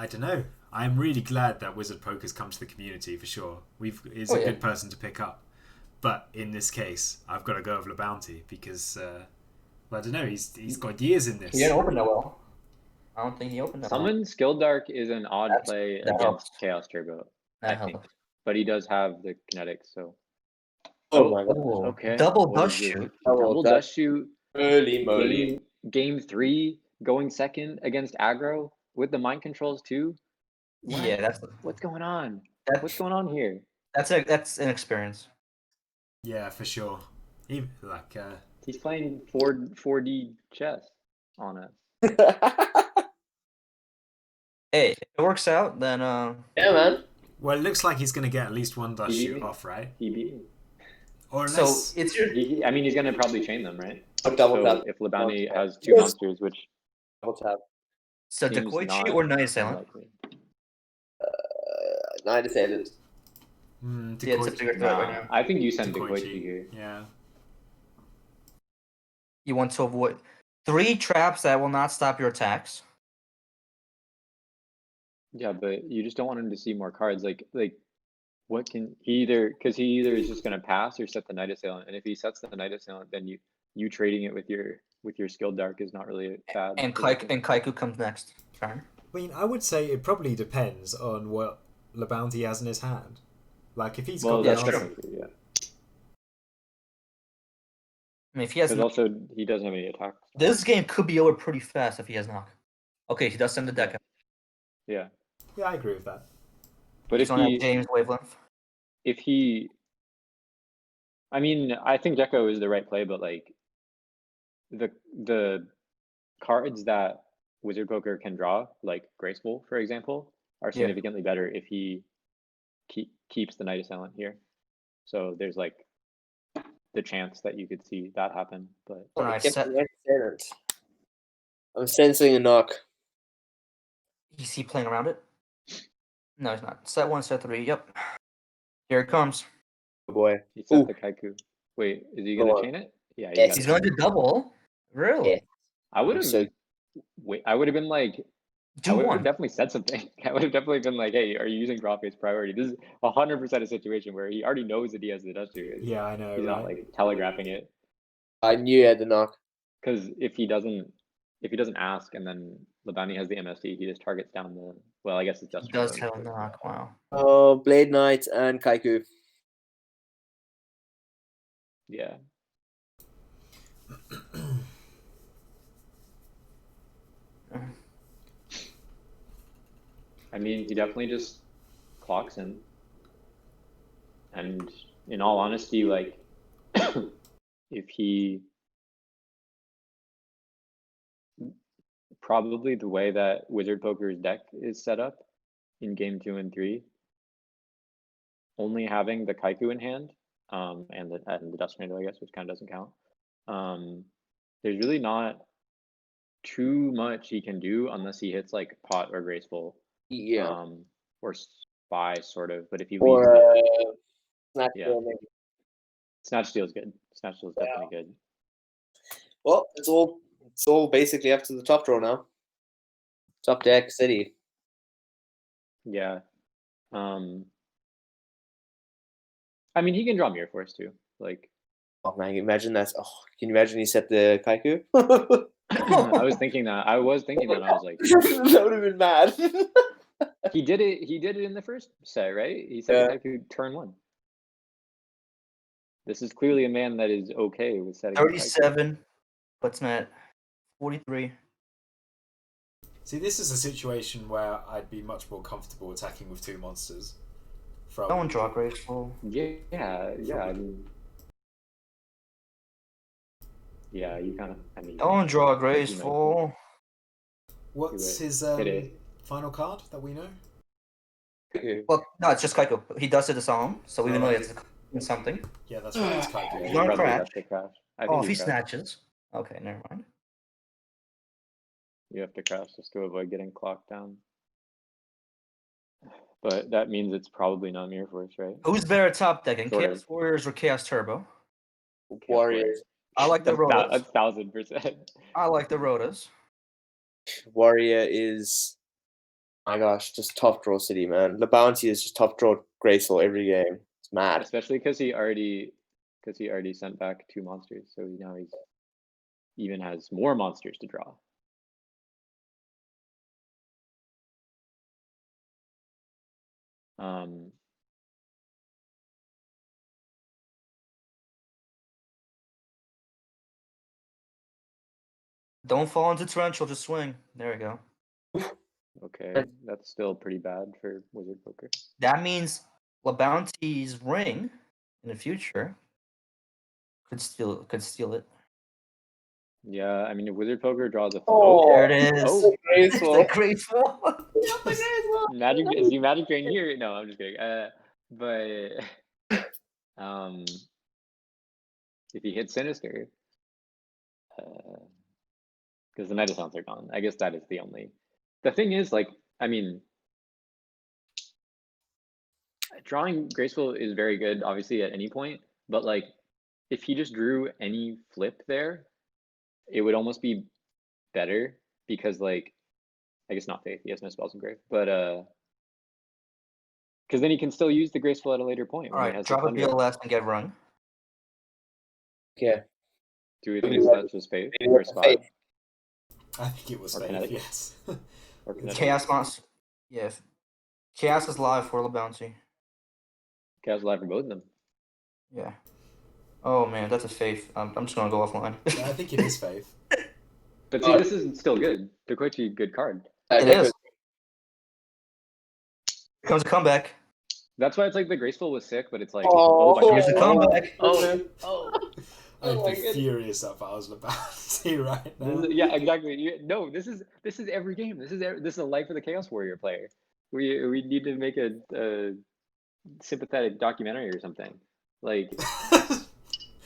don't know. I'm really glad that Wizard Poker's come to the community for sure. He's Oh, a yeah. good person to pick up. But in this case, I've got to go with LeBounty because I don't know. He's got years in this. He didn't open that well. I don't think he opened that Summon Skill Dark is an odd That's- play that against helps. Chaos Turbo, well. I That think. helped. But he does have the kinetics, so Oh my god! Oh, okay. double What dust is this? shoot. Double dust shoot. Holy moly! Game 3, going second against aggro with the mind controls too. What? Yeah, What's going on? that's What's going on here? that's an experience. Yeah, for sure. Even like He's playing 4D chess on us. Hey, if it works out, then Yeah, man. well, it looks like he's going to get at least one dust He- shoot off, right? He beat me. Or so unless it's your I mean, he's gonna probably chain them, right? Double So tap. if Labounty Double tap. has 2 monsters, which Double tap. so seems Decoy not or Night Assailant. unlikely. Night Assailant. Yeah, it's a Decoy- bigger threat right now. I think you send Decoy Decoy Chi. here. Yeah. You want to avoid 3 traps that will not stop your attacks. Yeah, but you just don't want him to see more cards. Like what can he either is just gonna pass or set the Night Assailant, and if he sets the Night Assailant, then you trading it with your skilled dark is not really bad. And position. Kaiku comes next turn. I mean, I would say it probably depends on what LeBounty has in his hand. Like, if he's Well, got that's yeah, the true. Yeah. I mean, if he has Because knock, also he doesn't have any attacks. this game could be over pretty fast if he has knock. Okay, he does send the deck out. Yeah. Yeah, I agree with that. But He's if on that he James wavelength. I mean, I think Deco is the right play, but like the cards that Wizard Poker can draw, like Graceful, for example, are Yeah. significantly better if he keeps the Night Assailant here. So there's like the chance that you could see that happen. But All right, Kept set. the Night Assailant. I'm sensing a knock. Is he playing around it? No, he's not. Set 1, set 3. Yep. Here it comes. Oh boy. he set Ooh. the Kaiku. Wait, is he Go gonna on. chain it? Yeah, Yes. He's going to double. Really? Yeah. I would have. So I would have been like, Do I would have one. definitely said something. I would have definitely been like, hey, are you using drop-based priority? This is 100% a situation where he already knows that he has the Dust Tree. Yeah, I know, He's not right? like telegraphing it. I knew he had the knock. Because if he doesn't ask and then LeBounty has the MST, he just targets down the, well, I guess it's He Dust does Tree. have a knock. Wow. Oh, Blade Knight and Kaiku. Yeah. I mean, he definitely just clocks in. And in all honesty, like, if he probably the way that Wizard Poker's deck is set up in game 2 and 3, only having the Kaiku in hand, and the Dust Tornado, I guess, which kind of doesn't count. There's really not too much he can do unless he hits like Pot or Graceful. Yeah. Or Spy, sort of. But if he Or leaves Snatch yeah. Steal, maybe. Snatch Steal is good. Snatch Steal is definitely good. Well, it's all basically up to the top draw now. Top deck city. Yeah. I mean, he can draw Mirror Force too. Like, Oh man, imagine that. Oh, can you imagine he set the Kaiku? I was thinking that. I was like, that would have been mad. he did it in the first set, right? He set the Kaiku turn 1. This is clearly a man that is okay with setting 37. Puts him at 43. See, this is a situation where I'd be much more comfortable attacking with 2 monsters. Don't draw Graceful. Yeah. I mean, yeah, you kind of. I mean, Don't draw Graceful. What's his Hit it. final card that we know? Well, no, it's just Kaiku. He does it his own, so we know Alright. it's something. Yeah, that's right. It's Kaiku. Yeah, He's you gonna probably crash. have to crash. I think Oh, if you he crash. snatches. Okay, never mind. You have to crash just to avoid getting clocked down. But that means it's probably not Mirror Force, right? Who's better top decking, Sort of. Chaos Warriors or Chaos Turbo? Warriors. I like the Rotas. That's 1000%. I like the Rotas. Warrior is, my gosh, just top draw city, man. The bounty is just top draw Graceful every game. It's mad. Especially because he already sent back 2 monsters, so now he's even has more monsters to draw. Don't fall into torrential, just swing. There we go. Okay, that's still pretty bad for Wizard Poker. That means LeBounty's ring in the future could steal it. Yeah, I mean, if Wizard Poker draws a There it is. Oh, Graceful. Graceful. Magic is the Magic Drain here? No, I'm just kidding. But if he hits Sinister, because the Night Assailants are gone. I guess that is the only. The thing is, like, I mean, drawing Graceful is very good, obviously, at any point. But like, if he just drew any flip there, it would almost be better because, like, I guess not Faith. He has no spells engrave, but because then he can still use the Graceful at a later point. All when he right, has drop a the Thunder. BLS and get run. Yeah. Do we think that's just Faith Maybe or that's Spot? Faith. I think it was Or Faith, Kinetic. yes. Or Kinetic? Chaos Monster. Yeah. Chaos is live for LeBounty. Chaos Live for both of them. Yeah. Oh man, that's a Faith. I'm just gonna go offline. Yeah, I think it is Faith. But see, this is still good. Dekoichi, good card. It is. Here comes a comeback. That's why it's like the Graceful was sick, but it's like Oh, Here's a comeback. I'd my be goodness. furious if I was Lebowski right now. Yeah, exactly. No, this is every game. This is a life of the Chaos Warrior player. We need to make a sympathetic documentary or something. Like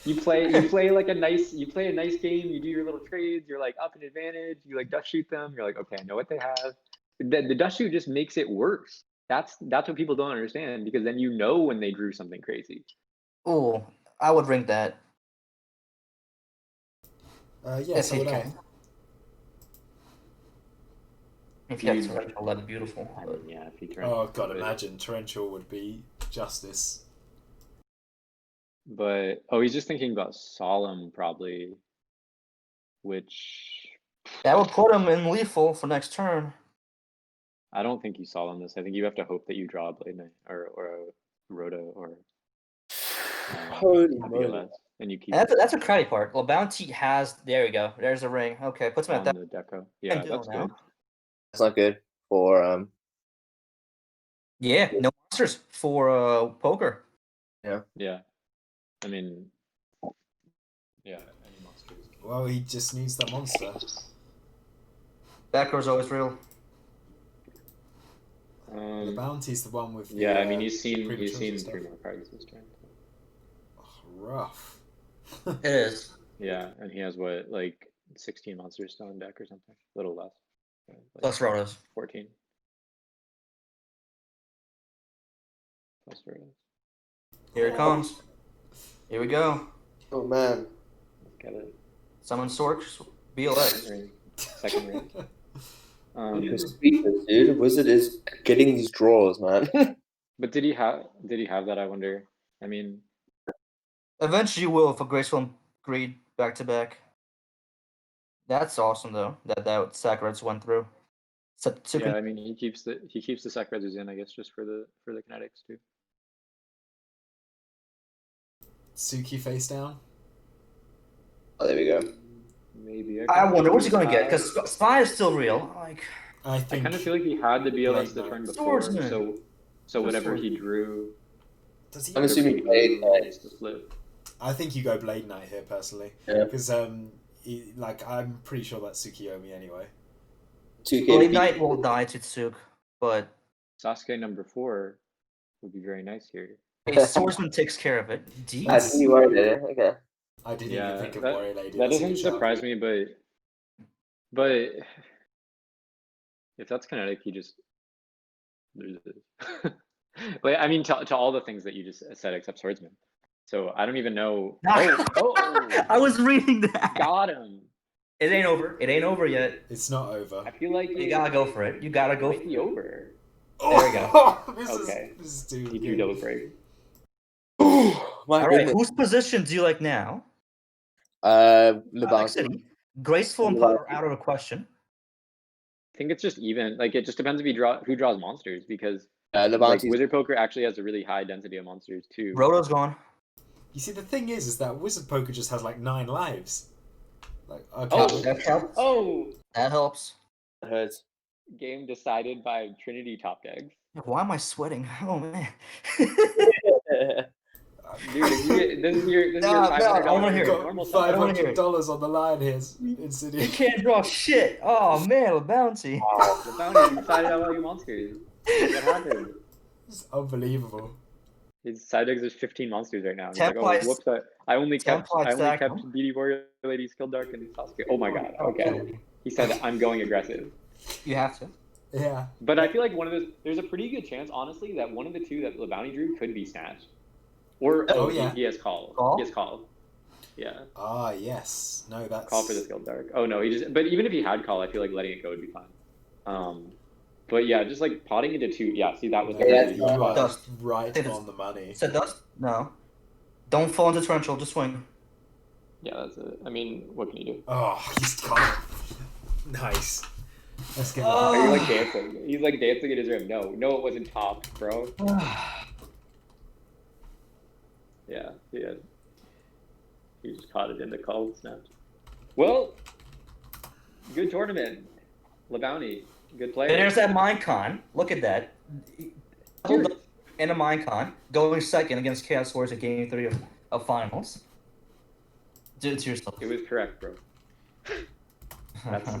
you play like a nice game. You do your little trades. You're like up an advantage. You like dust shoot them. You're like, okay, I know what they have. The dust shoot just makes it worse. That's what people don't understand, because then you know when they drew something crazy. Oh, I would rank that. Yes, I would SHK. have. If you had Dude. Torrential, that'd be beautiful. I But mean, yeah, if you turn. Oh god, imagine Torrential would be justice. But he's just thinking about Solemn probably, which that would put him in lethal for next turn. I don't think you Solemn this. I think you have to hope that you draw a Blade Knight or a Rhoda or Holy a moly. BLS, and you keep That's a crowdy part. LeBounty has. There we go. There's a ring. Okay, puts him on at that. the deco. Yeah, deal that's now. good. That's not good for Yeah, no monsters for poker. Yeah, I mean, yeah, any monsters. Well, he just needs that monster. Back row's always real. The bounty's the one with the, Yeah, I mean, he's seen premature stuff. 3 more cards this turn. Oh, rough. It is. Yeah, and he has what, like 16 monsters still in deck or something, a little less. Yeah, like Plus Rotos. 14. Plus Rhodas. Here it comes. Here we go. oh man. Let's get it. Summon Sorks. BLX. Second ring. Second ring. Speechless, dude. Wizard is getting these draws, man. But did he have that? I wonder. I mean, Eventually you will for Graceful and Greed back to back. That's awesome though. That Sacreds went through. yeah. I mean, he keeps the Sac Rezzers in, I guess, just for the kinetics too. Suki face down. Oh, there we go. Maybe. I wonder what's he gonna get, because Spy is still real. Like I I think. kind of feel like he had the BLS the Blade turn Knight. before, Swordsman. so whatever Sword. he drew. Does he? I'm assuming Blade Knight. is the flip. I think you go Blade Knight here personally, Yeah. because like I'm pretty sure that's Tsukiyomi anyway. 2K. Blade Knight will die to Tsuk, but Sasuke number 4 would be very nice here. a swordsman takes care of it. I Jeez. think you are there. Okay. I didn't Yeah, even think of that- Warrior Lady. That That's a doesn't good shout. surprise me, but if that's kinetic, he just loses. Like, I mean, to all the things that you just said except swordsman. So I don't even know. Oh, I was reading that. got him. It ain't over. It ain't over yet. It's not over. I feel like You gotta go for it. You gotta go. might be over. There we go. This Okay. This is too You do good. double break. My All right, goodness. whose position do you like now? The Alex bounce. City. Graceful and Power out of the question. I think it's just even. Like, it just depends if who draws monsters, because The like bounce. Wizard Poker actually has a really high density of monsters too. Roto's gone. You see, the thing is that Wizard Poker just has like 9 lives. Like, okay. Oh. That helps. Oh, That helps. hurts. game decided by Trinity top decks. Why am I sweating? Oh man. Dude, if you get, this is your No, $500 I wanna hear it. normal Got size. I wanna hear it. $500 on the line here, You Insidious. can't draw shit. Oh man, a bounty. The bounty decided on all your monsters. What happened? It's unbelievable. His side decks is 15 monsters right now. He's Temp like, lights- oh, whoops! I only kept stack, huh? BD Warrior Lady, Skill Dark, and Sasuke. Oh my god. Okay. He said, I'm going aggressive. You have to. Yeah. But I feel like one of those. There's a pretty good chance, honestly, that one of the two that LeBounty drew could be snatched. Or Oh, yeah. he has call. Call? He has call. Yeah, Ah, yes. No, that's. call for the Skill Dark. Oh no, he just. But even if he had call, I feel like letting it go would be fine. But yeah, just like potting into 2. Yeah, see that was. Yeah, You are Dust. right It is- on the money. Said dust? No. Don't fall into torrential, just swing. Yeah, that's it. I mean, what can you do? Oh, he's got it. Nice. Let's get Are you Oh. like dancing? He's like dancing in his room. No, it wasn't top, bro. Yeah. He just caught it in the call snapped. Well, good tournament. LeBounty, good player. And there's that Minecon. Look at that. Dude, In a Minecon, going second against Chaos Wars at Game 3 of Finals. Do it to yourself. it was correct, bro.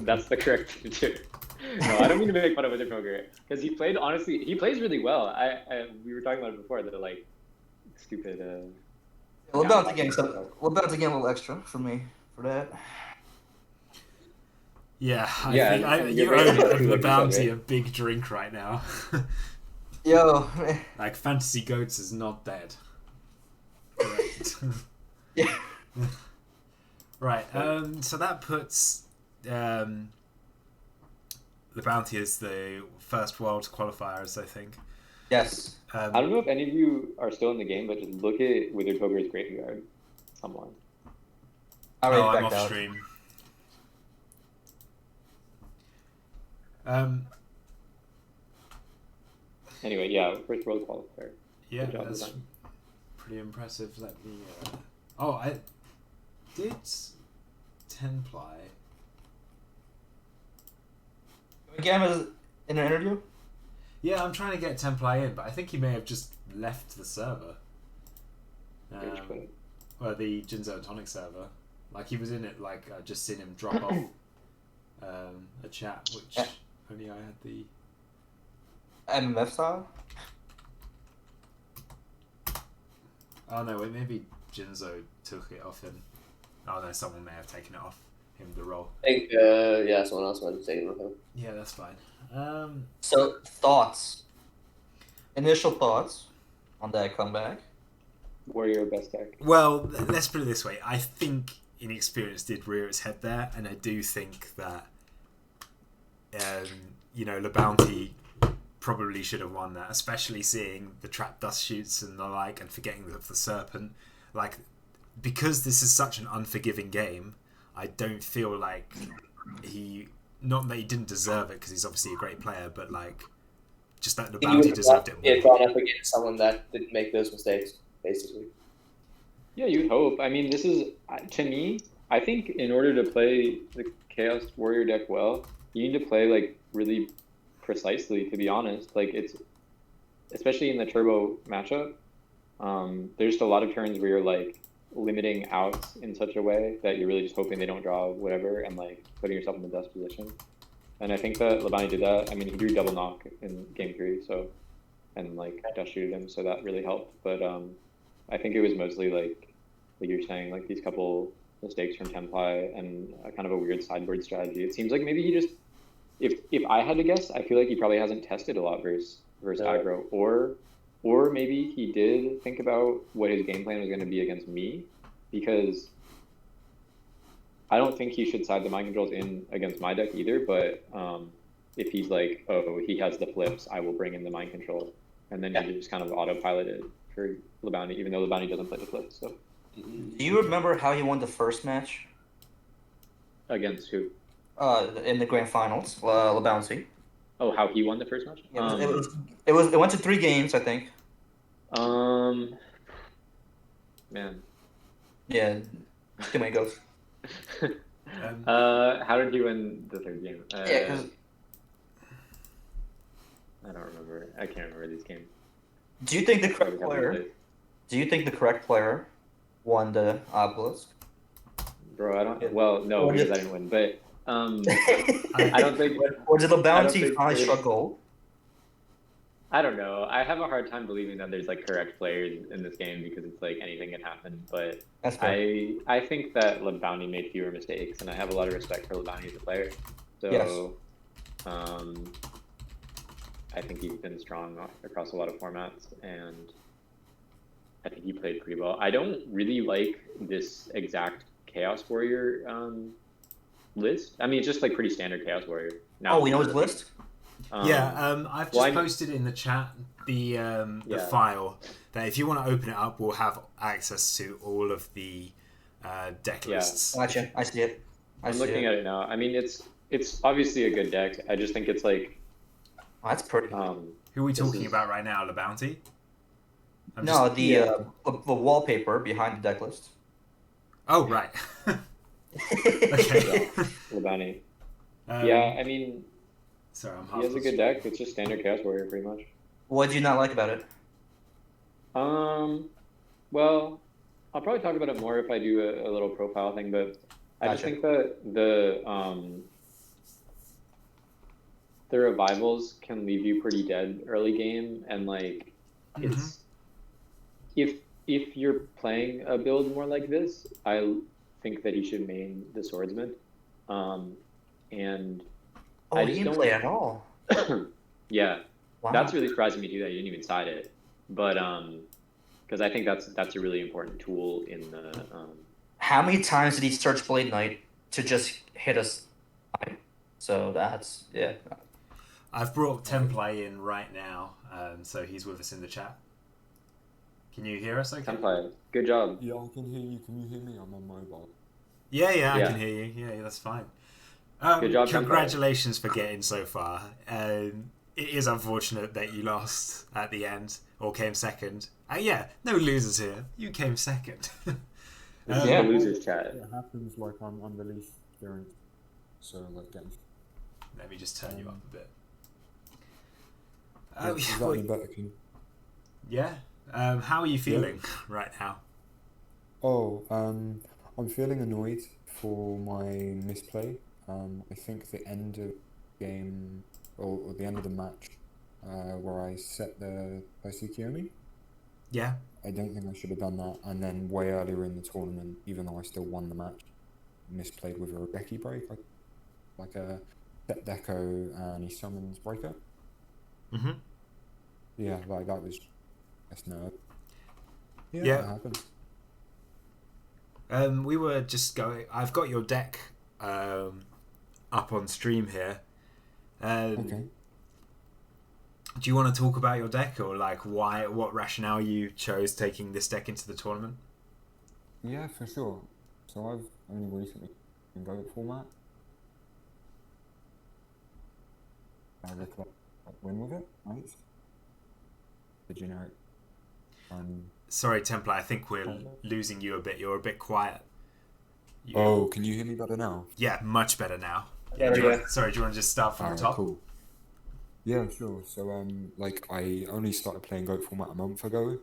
That's the correct thing to do. No, I don't mean to make fun of Wizard Poker because he plays really well. We were talking about it before. That like stupid. We're about to get a little extra for me for that. Yeah, Yeah, think and you you're owe right, the like you said, bounty right? a big drink right now. Yo, Like Fantasy Goats is not dead. Correct. yeah. Right. So that puts the bounty as the first world qualifiers, I think. Yes. I don't know if any of you are still in the game, but just look at Wizard Poker's graveyard. Someone. I Oh, already I'm backed off out. stream. Anyway, yeah, first world qualifier. Yeah, Good job, that's design. pretty impressive. Let me. Oh, I did 10 ply. Again, was in an interview. Yeah, I'm trying to get 10 ply in, but I think he may have just left the server. Where'd you put it? Well, the Jinzo and Tonic server. Like he was in it. Like I just seen him drop off a chat, which Yeah. only I had the. MMF style. Oh no, wait, maybe Jinzo took it off him. Oh no, someone may have taken it off him, the role. I think, someone else might have taken it with him. Yeah, that's fine. So thoughts. Initial thoughts on that comeback. Warrior best deck. Well, let's put it this way. I think Inexperience did rear its head there, and I do think that, Le Bounty probably should have won that, especially seeing the trap dust shoots and the like, and forgetting the serpent. Like, because this is such an unforgiving game, I don't feel like not that he didn't deserve it, because he's obviously a great player, but like, just that the Bounty deserved it more. He gone up against someone that didn't make those mistakes, basically. Yeah, you'd hope. I mean, this is, to me, I think in order to play the Chaos Warrior deck well, you need to play, like, really precisely, to be honest. Like, it's, especially in the Turbo matchup, there's just a lot of turns where you're, like, limiting outs in such a way that you're really just hoping they don't draw whatever and, like, putting yourself in the dust position. And I think that LeBounty did that. I mean, he drew double knock in game 3, so, and, like, dust shooted him, so that really helped. But, I think it was mostly like you're saying, like these couple mistakes from Temply and a kind of a weird sideboard strategy. It seems like maybe he just, if I had to guess, I feel like he probably hasn't tested a lot versus aggro, or maybe he did think about what his game plan was going to be against me, because I don't think he should side the mind controls in against my deck either. But if he's like, oh, he has the flips, I will bring in the mind control, and then he just kind of autopiloted for LeBounty, even though LeBounty doesn't play the flips. So. Do you remember how he won the first match? Against who? In the grand finals, LeBounty. Oh, how he won the first match? Yeah, it went to 3 games, I think. Man. Yeah, too many goes. How did he win the third game? Yeah, 'cause I don't remember. I can't remember these games. do you think the Probably correct haven't player? played. Do you think the correct player won the Obelisk? Bro, I don't. Yeah. Well, no, Or because did- I didn't win. But I don't think. Or did I don't LeBounty think finally there's- struck gold? I don't know. I have a hard time believing that there's like correct players in this game because it's like anything can happen. But That's fair. I think that LeBounty made fewer mistakes, and I have a lot of respect for LeBounty as a player. So, Yes. I think he's been strong across a lot of formats, and I think he played pretty well. I don't really like this exact Chaos Warrior list. I mean, it's just like pretty standard Chaos Warrior. Oh, we know his list? I've just well, posted in the chat the Yeah. file that if you want to open it up, we'll have access to all of the deck Yeah. lists. Gotcha. I see it. I'm looking at it now. I mean, it's obviously a good deck. I just think it's like Oh, that's pretty. Who are we this talking is- about right now? LeBounty? I'm No, just- the wallpaper behind the deck list. Oh, right. Okay. Labani. Um, Yeah, I mean, Sorry, I'm he has a good half- deck. It's just standard Chaos Warrior, pretty much. What do you not like about it? Well, I'll probably talk about it more if I do a little profile thing, but I just Gotcha. think that the revivals can leave you pretty dead early game, and like it's if you're playing a build more like this, I think that he should main the swordsman, and Oh, I he just didn't don't- play at all. yeah, Wow. that's really surprising me too that he didn't even side it, but because I think that's a really important tool in the How many times did he search Blade Knight to just hit us? So that's yeah. I've brought Template in right now, so he's with us in the chat. Can you hear us okay? template. Good job. Yeah, I can hear you. Can you hear me? I'm on mobile. Yeah, I Yeah. can hear you. Yeah, that's fine. Good job, Template. Congratulations for getting so far. It is unfortunate that you lost at the end, or came second. Yeah, no losers here. You came second. This is Yeah. the losers chat. It happens like I'm unreleased during, so like getting. Let me just turn you up a bit. Is that any better? Yeah. How are you feeling right now? Oh, I'm feeling annoyed for my misplay. I think the end of game or the end of the match, where I set the Tsukiyomi. Yeah. I don't think I should have done that. And then way earlier in the tournament, even though I still won the match, misplayed with a Rebeki break, like a set Deco and he summons Breaker. Mm-hmm. Yeah, like that was just nerd. Yeah, Yeah. that happens. We were just going. I've got your deck up on stream here. Okay. Do you want to talk about your deck, or like what rationale you chose taking this deck into the tournament? Yeah, for sure. So I've only recently been Go format. I look like win with it, right? The generic. Sorry, Templar. I think we're losing you a bit. You're a bit quiet. Oh, can you hear me better now? Yeah, much better now. There we go. Sorry, do you want to just start from the Alright, top? cool. Yeah, sure. So like I only started playing Goat format a month ago.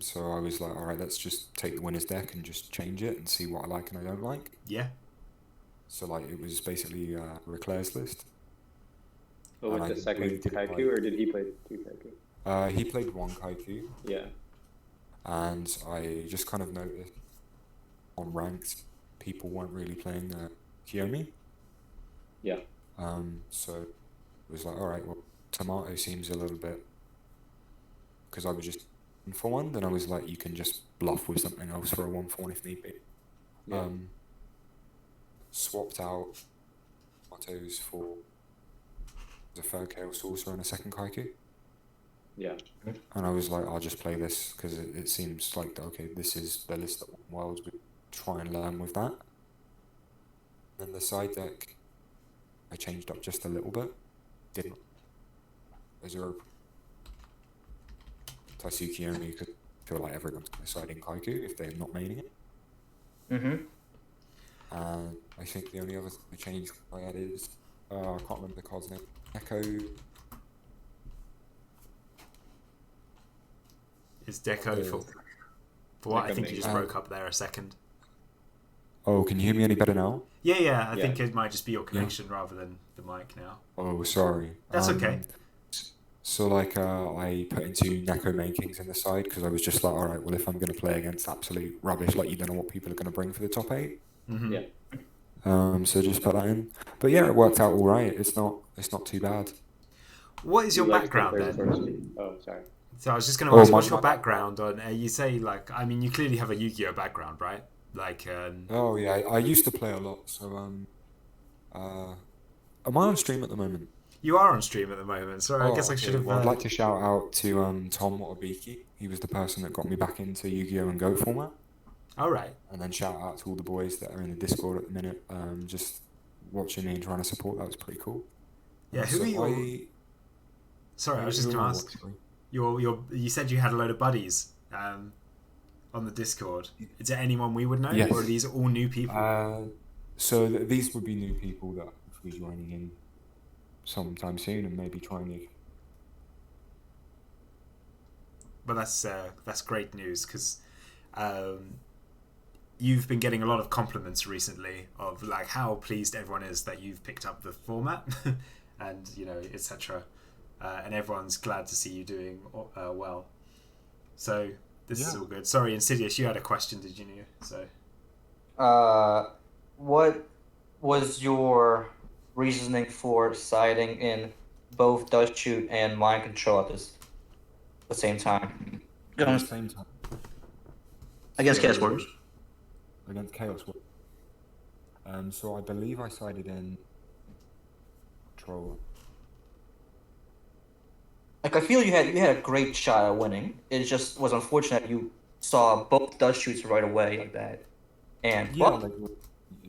So I was like, alright, let's just take the winner's deck and just change it and see what I like and I don't like. Yeah. So like it was basically Reclair's list. But with And the I second really didn't Kaiku, like- or did he play two Kaiku? He played one Kaiku, Yeah. and I just kind of noticed on ranked people weren't really playing Kiyomi. Yeah. So it was like, alright, well, Tomato seems a little bit, because I was just in for one, then I was like, you can just bluff with something else for a 1-for-1 if need be. Yeah. Swapped out Tomatoes for the third Chaos Sorcerer and a second Kaiku. Yeah. And I was like, I'll just play this because it seems like, okay, this is the list that Worlds would try and learn with that. Then the side deck, I changed up just a little bit. Didn't. Azure Tsukiyomi could feel like everyone's deciding Kaiku if they're not maining it. Mm-hmm. And I think the only other change I added is, I can't remember the card's name. Echo. Is Deco for what? I Deco think you just main. broke up there a second. Oh, can you hear me any better now? Yeah. I Yeah. think it might just be your connection rather than the mic now. Oh, sorry. That's okay. So like I put in 2 Neko main kings in the side because I was just like, alright, well if I'm going to play against absolute rubbish, like you don't know what people are going to bring for the top 8. Mm-hmm. Yeah. So just put that in. But yeah, it worked out alright. It's not too bad. What is your You like background Templar's then? sword speed? Oh, sorry. So I was just going to Oh, ask, my- what's your my- background on? You say like, I mean, you clearly have a Yu-Gi-Oh background, right? Like, Oh yeah, I used to play a lot. So am I on stream at the moment? you are on stream at the moment. Sorry, I Oh, guess I okay. should have. Well, I'd like to shout out to Tom Watabiki. He was the person that got me back into Yu-Gi-Oh and Go format. All right. And then shout out to all the boys that are in the Discord at the minute, just watching me and trying to support. That was pretty cool. Yeah, who So are your... Sorry, I was just going to ask. You said you had a load of buddies on the Discord. Is there anyone we would know, Yes. or are these all new people? So these would be new people that will be joining in sometime soon and maybe trying to. But that's great news because you've been getting a lot of compliments recently of like how pleased everyone is that you've picked up the format and etc. And everyone's glad to see you doing well. So this is all good. Sorry, Insidious, you had a question, did you know? So what was your reasoning for siding in both Dust Shoot and Mind Control at the same time? At the same time. Against Chaos Warriors. Against Chaos Warriors. So I believe I sided in Control. Like I feel you had a great shot at winning. It just was unfortunate you saw both Dust Shoots right away like that. And You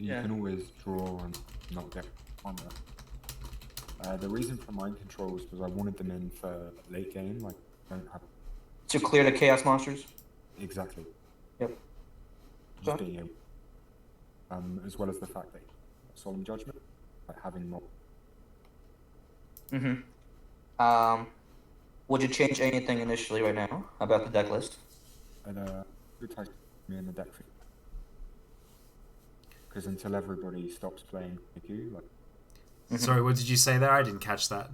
can always draw and not get on that. The reason for Mind Control was because I wanted them in for late game, like don't have to clear the Chaos Monsters? exactly. Yep. Just being able, as well as the fact that Solemn Judgment, like having more. Would you change anything initially right now about the deck list? Good time me in the deck for because until everybody stops playing you, like. Sorry, what did you say there? I didn't catch that.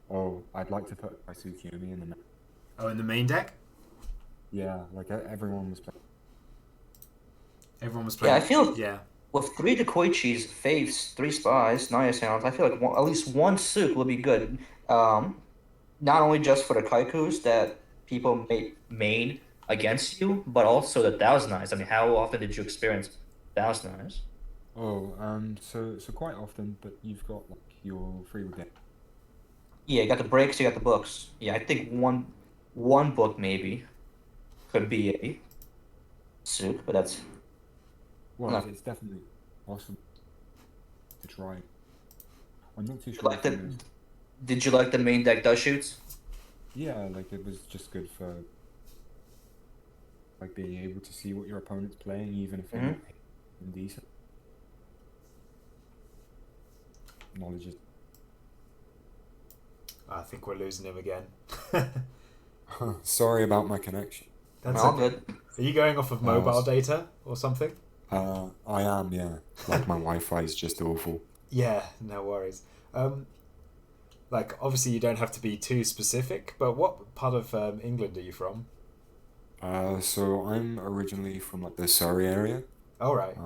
Oh, I'd like to put Tsukiyomi in the. Oh, in the main deck? Yeah, like everyone was playing. Everyone was playing. Yeah, I feel Yeah. with 3 Dekoichis, Faiths, 3 Spies, Naya Sounds, I feel like at least one Suk would be good. Not only just for the Kaikus that people made against you, but also the Thousand Eyes. I mean, how often did you experience Thousand Eyes? Oh, so quite often, but you've got like your free game. Yeah, you got the breaks, you got the books. Yeah, I think one book maybe could be a Suk, but that's Well, no. it's definitely possible to try. I'm not too sure. Like did you like the main deck Dust Shoots? Yeah, like it was just good for like being able to see what your opponent's playing, even if they're not decent. Knowledge is. I think we're losing him again. Sorry about my connection. That's all okay. good. Are you going off of mobile data or something? I am, yeah. Like my Wi-Fi is just awful. Yeah, no worries. Like obviously you don't have to be too specific, but what part of England are you from? So I'm originally from like the Surrey area. Oh right.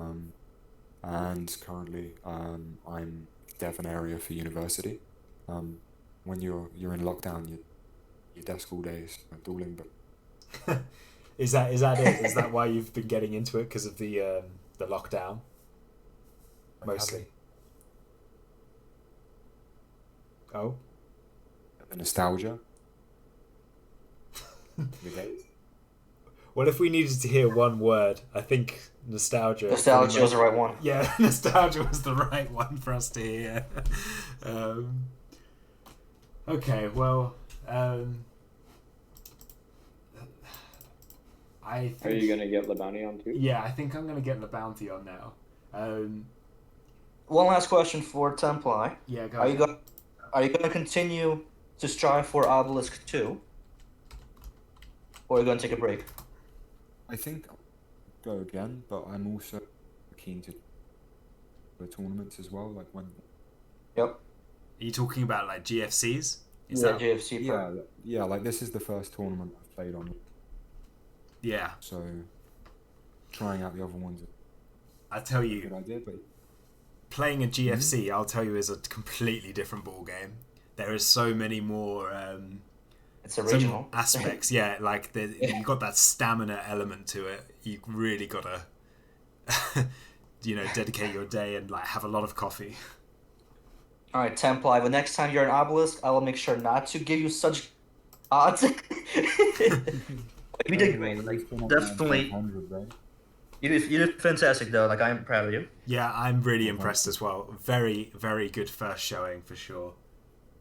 And currently I'm Devon area for university. When you're in lockdown, your desk all day is like dueling, but. Is that it? Is that why you've been getting into it because of the lockdown? Mostly. Oh. The nostalgia. Well, if we needed to hear one word, I think nostalgia. Nostalgia was the right one. Yeah, nostalgia was the right one for us to hear. Okay, well. I think, are you gonna get Labani on too? Yeah, I think I'm gonna get the bounty on now. One last question for Templi. Yeah, go Are ahead. you gonna continue to strive for Obelisk 2? Or are you gonna take a break? I think I'll go again, but I'm also keen to the tournaments as well. Like when. Yep. Are you talking about like GFCs? GFC. Yeah. Like this is the first tournament I've played on. Yeah. So, trying out the other ones. I tell you, Good idea, but playing a GFC, I'll tell you, is a completely different ball game. There is so many more. It's original aspects. Yeah, like you got that stamina element to it. You really gotta, dedicate your day and like have a lot of coffee. All right, Templi. The next time you're in Obelisk, I will make sure not to give you such odds. We did great. Like definitely. You did fantastic though. Like I'm proud of you. Yeah, I'm really impressed as well. Very, very good first showing for sure.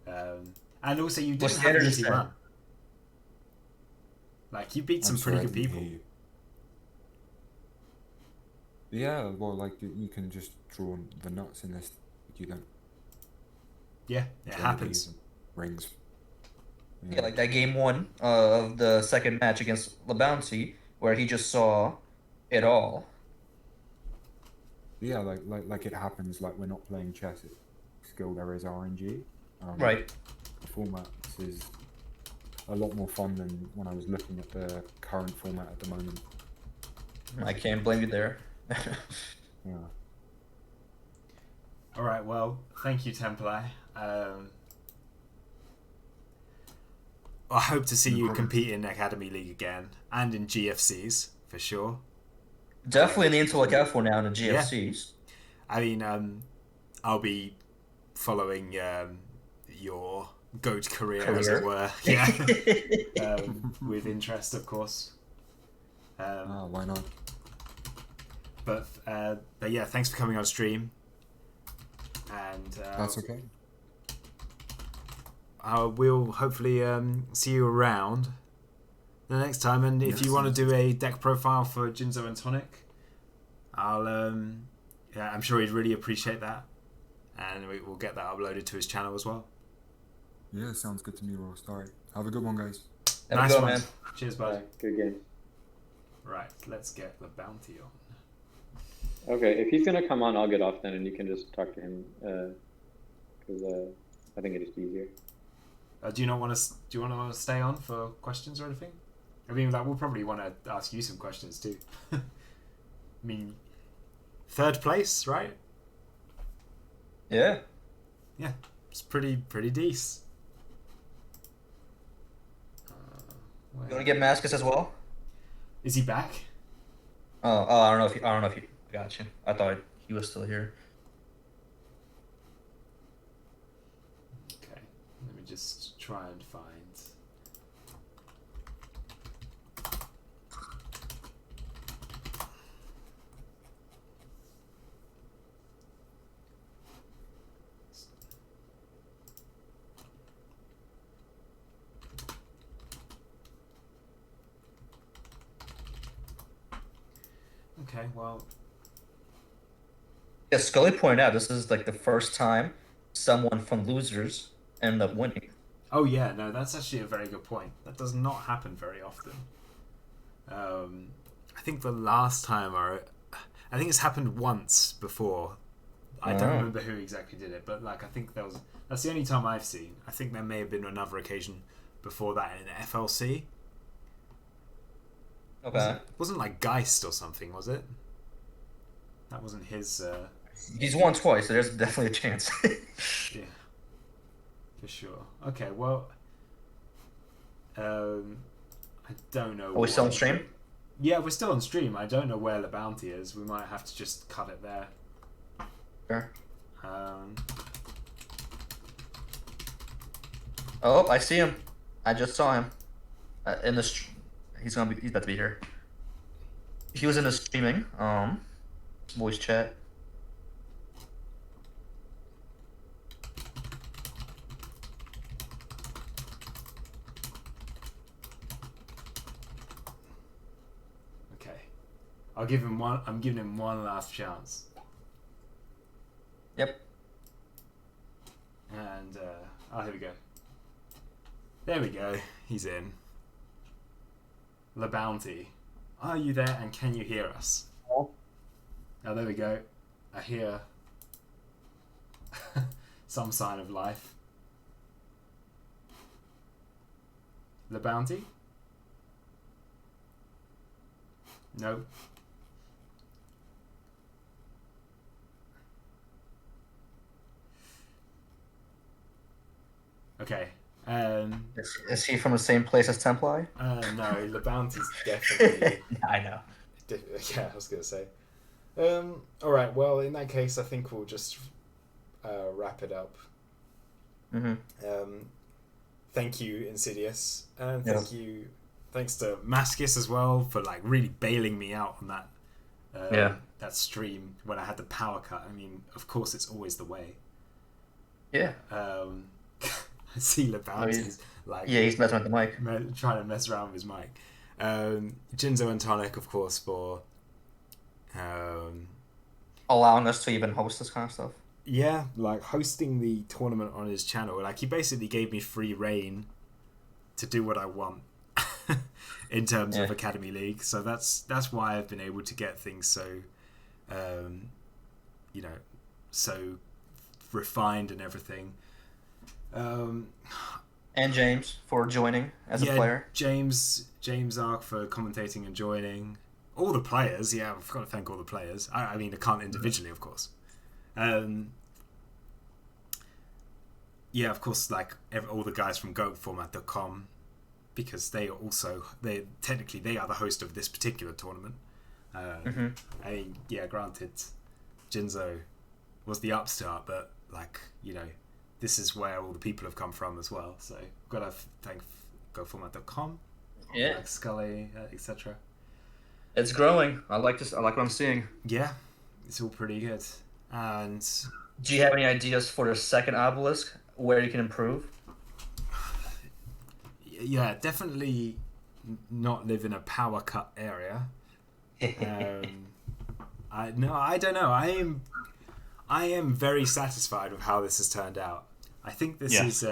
And also, you didn't have an Standard easy is run. Like, you beat some I'm pretty sorry, good I didn't people. hear you. Yeah, well, like you can just draw the nuts in this. You don't. Yeah, it generally happens. use rings. Yeah, like that game one of the second match against LeBounty, where he just saw it all. Yeah, like it happens. Like we're not playing chess. It's skill there is RNG. Right. The format is a lot more fun than when I was looking at the current format at the moment. I can't blame you there. Yeah. All right, well, thank you, Templai. I hope to see No you problem. compete in Academy League again and in GFCs for sure. Definitely need to look out for now in the GFCs. I mean, I'll be following your GOAT career, as it were. Yeah, with interest, of course. Why not? But yeah, thanks for coming on stream. And That's okay. we'll hopefully see you around the next time. And if you want to do a deck profile for Jinzo and Tonic, I'll yeah, I'm sure he'd really appreciate that, and we'll get that uploaded to his channel as well. Yeah, sounds good to me, Ross. All right. Have a good one, guys. Have a Nice good one, man. Cheers, bud. Good game. Right, let's get the bounty on. Okay, if he's gonna come on, I'll get off then, and you can just talk to him, because I think it's just easier. Do you want to stay on for questions or anything? I mean, like, we'll probably want to ask you some questions too. I mean, third place, right? Yeah. Yeah, it's pretty decent. You want to get Mascus as well? Is he back? Oh, I don't know if you got you. I thought he was still here. Okay, let me just try and find. Okay, well, Yeah, Scully pointed out this is like the first time someone from losers ended up winning. oh yeah, no, that's actually a very good point. That does not happen very often. I think the last time, I think it's happened once before. I don't Oh. remember who exactly did it, but like I think that's the only time I've seen. I think there may have been another occasion before that in FLC. Okay. Wasn't like Geist or something, was it? That wasn't his. He's won twice, so there's definitely a chance. Yeah, for sure. Okay, well, I don't know. Are we still on what- stream? Yeah, we're still on stream. I don't know where the bounty is. We might have to just cut it there. Sure. Oh, I see him. I just saw him. In the he's about to be here. He was in the streaming voice chat. Okay, I'll give him one. I'm giving him one last chance. Yep. And here we go. There we go. He's in. The bounty. Are you there? And can you hear us? Oh. Oh, there we go. I hear some sign of life. The bounty? No. Okay. Is he from the same place as Templi? No, the bounty's definitely. I know. Yeah, I was gonna say. All right. Well, in that case, I think we'll just wrap it up. Mm-hmm. Thank you, Insidious, and Yeah. thanks to Mascus as well for like really bailing me out on that stream when I had the power cut. I mean, of course, it's always the way. Yeah. I see LeBounty's like he's messing with the mic. Trying to mess around with his mic. Jinzo and Tonic, of course, for allowing us to even host this kind of stuff. Yeah, like hosting the tournament on his channel. Like he basically gave me free reign to do what I want in terms of Academy League. So that's why I've been able to get things so, so refined and everything. And James for joining as a player. James Ark for commentating and joining. All the players, I've got to thank all the players. I mean, I can't individually, of course. Of course, like all the guys from GoatFormat.com, because they are technically the host of this particular tournament. I mean, granted, Jinzo was the upstart, but this is where all the people have come from as well. So I've got to thank GoFormat.com, like Scully, etc. It's growing. I like this. I like what I'm seeing. Yeah, it's all pretty good. And do you have any ideas for the second obelisk where you can improve? Yeah, definitely not live in a power cut area. I don't know. I am very satisfied with how this has turned out. I think this is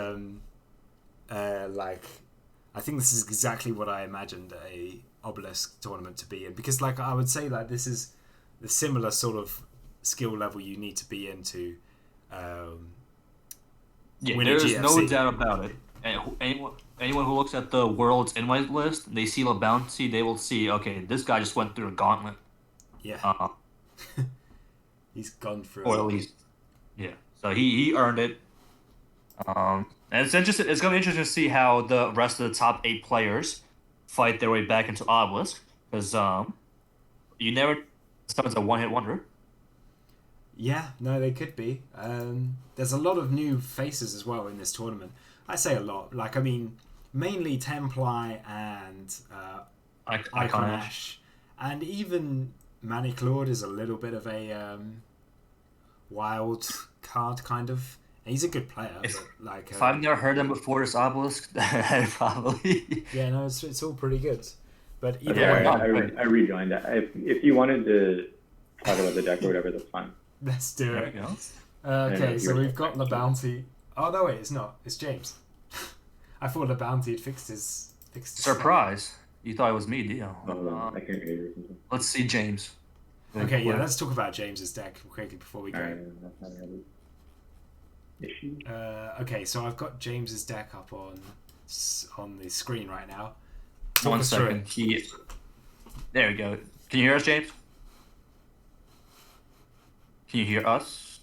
I think this is exactly what I imagined a obelisk tournament to be in, because I would say this is the similar sort of skill level you need to be into. There's no doubt about it. Anyone who looks at the world's invite list, they see LeBounty, they will see, okay, this guy just went through a gauntlet. Yeah. He's gone through. Or at least, so he earned it. And it's interesting. It's gonna be interesting to see how the rest of the top 8 players fight their way back into obelisk, because you never. Someone's a one-hit wonder. Yeah, no, they could be. There's a lot of new faces as well in this tournament. I say a lot. Mainly Templi and Icon Ash, and even Manic Lord is a little bit of a wild card, kind of. And he's a good player. If I've never heard him before this obelisk, probably. Yeah, no, it's all pretty good. But either way, I rejoined. If you wanted to talk about the deck or whatever, that's fine. Let's do it. Okay, so we've got LeBounty. Oh no, wait, it's not. It's James. I thought LeBounty had fixed his surprise. Stuff. You thought it was me, Dio. I can't hear you or something. Let's see James. Okay, let's talk about James's deck quickly before we go. Okay, so I've got James's deck up on the screen right now. One second. There we go. Can you hear us, James? Can you hear us?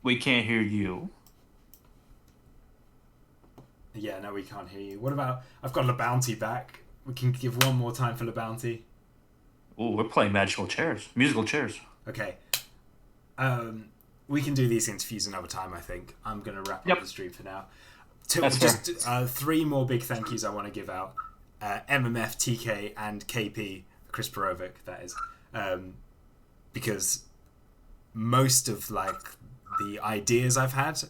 We can't hear you. Yeah, no, we can't hear you. What about... I've got LeBounty back. We can give one more time for LeBounty. Oh, we're playing musical chairs. Okay. We can do these interviews another time, I think. I'm going to wrap up the stream for now. Three more big thank yous I want to give out. MMF, TK, and KP, Chris Perovic, that is. Because most of the ideas I've had,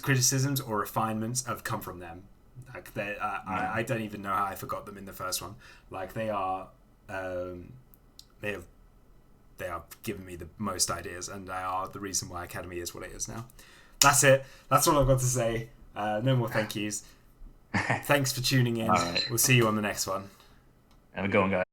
criticisms or refinements, have come from them. I don't even know how I forgot them in the first one. They are, they are giving me the most ideas, and they are the reason why Academy is what it is now. That's it. That's all I've got to say. No more thank yous. Thanks for tuning in. Right. We'll see you on the next one. Have a good one, guys.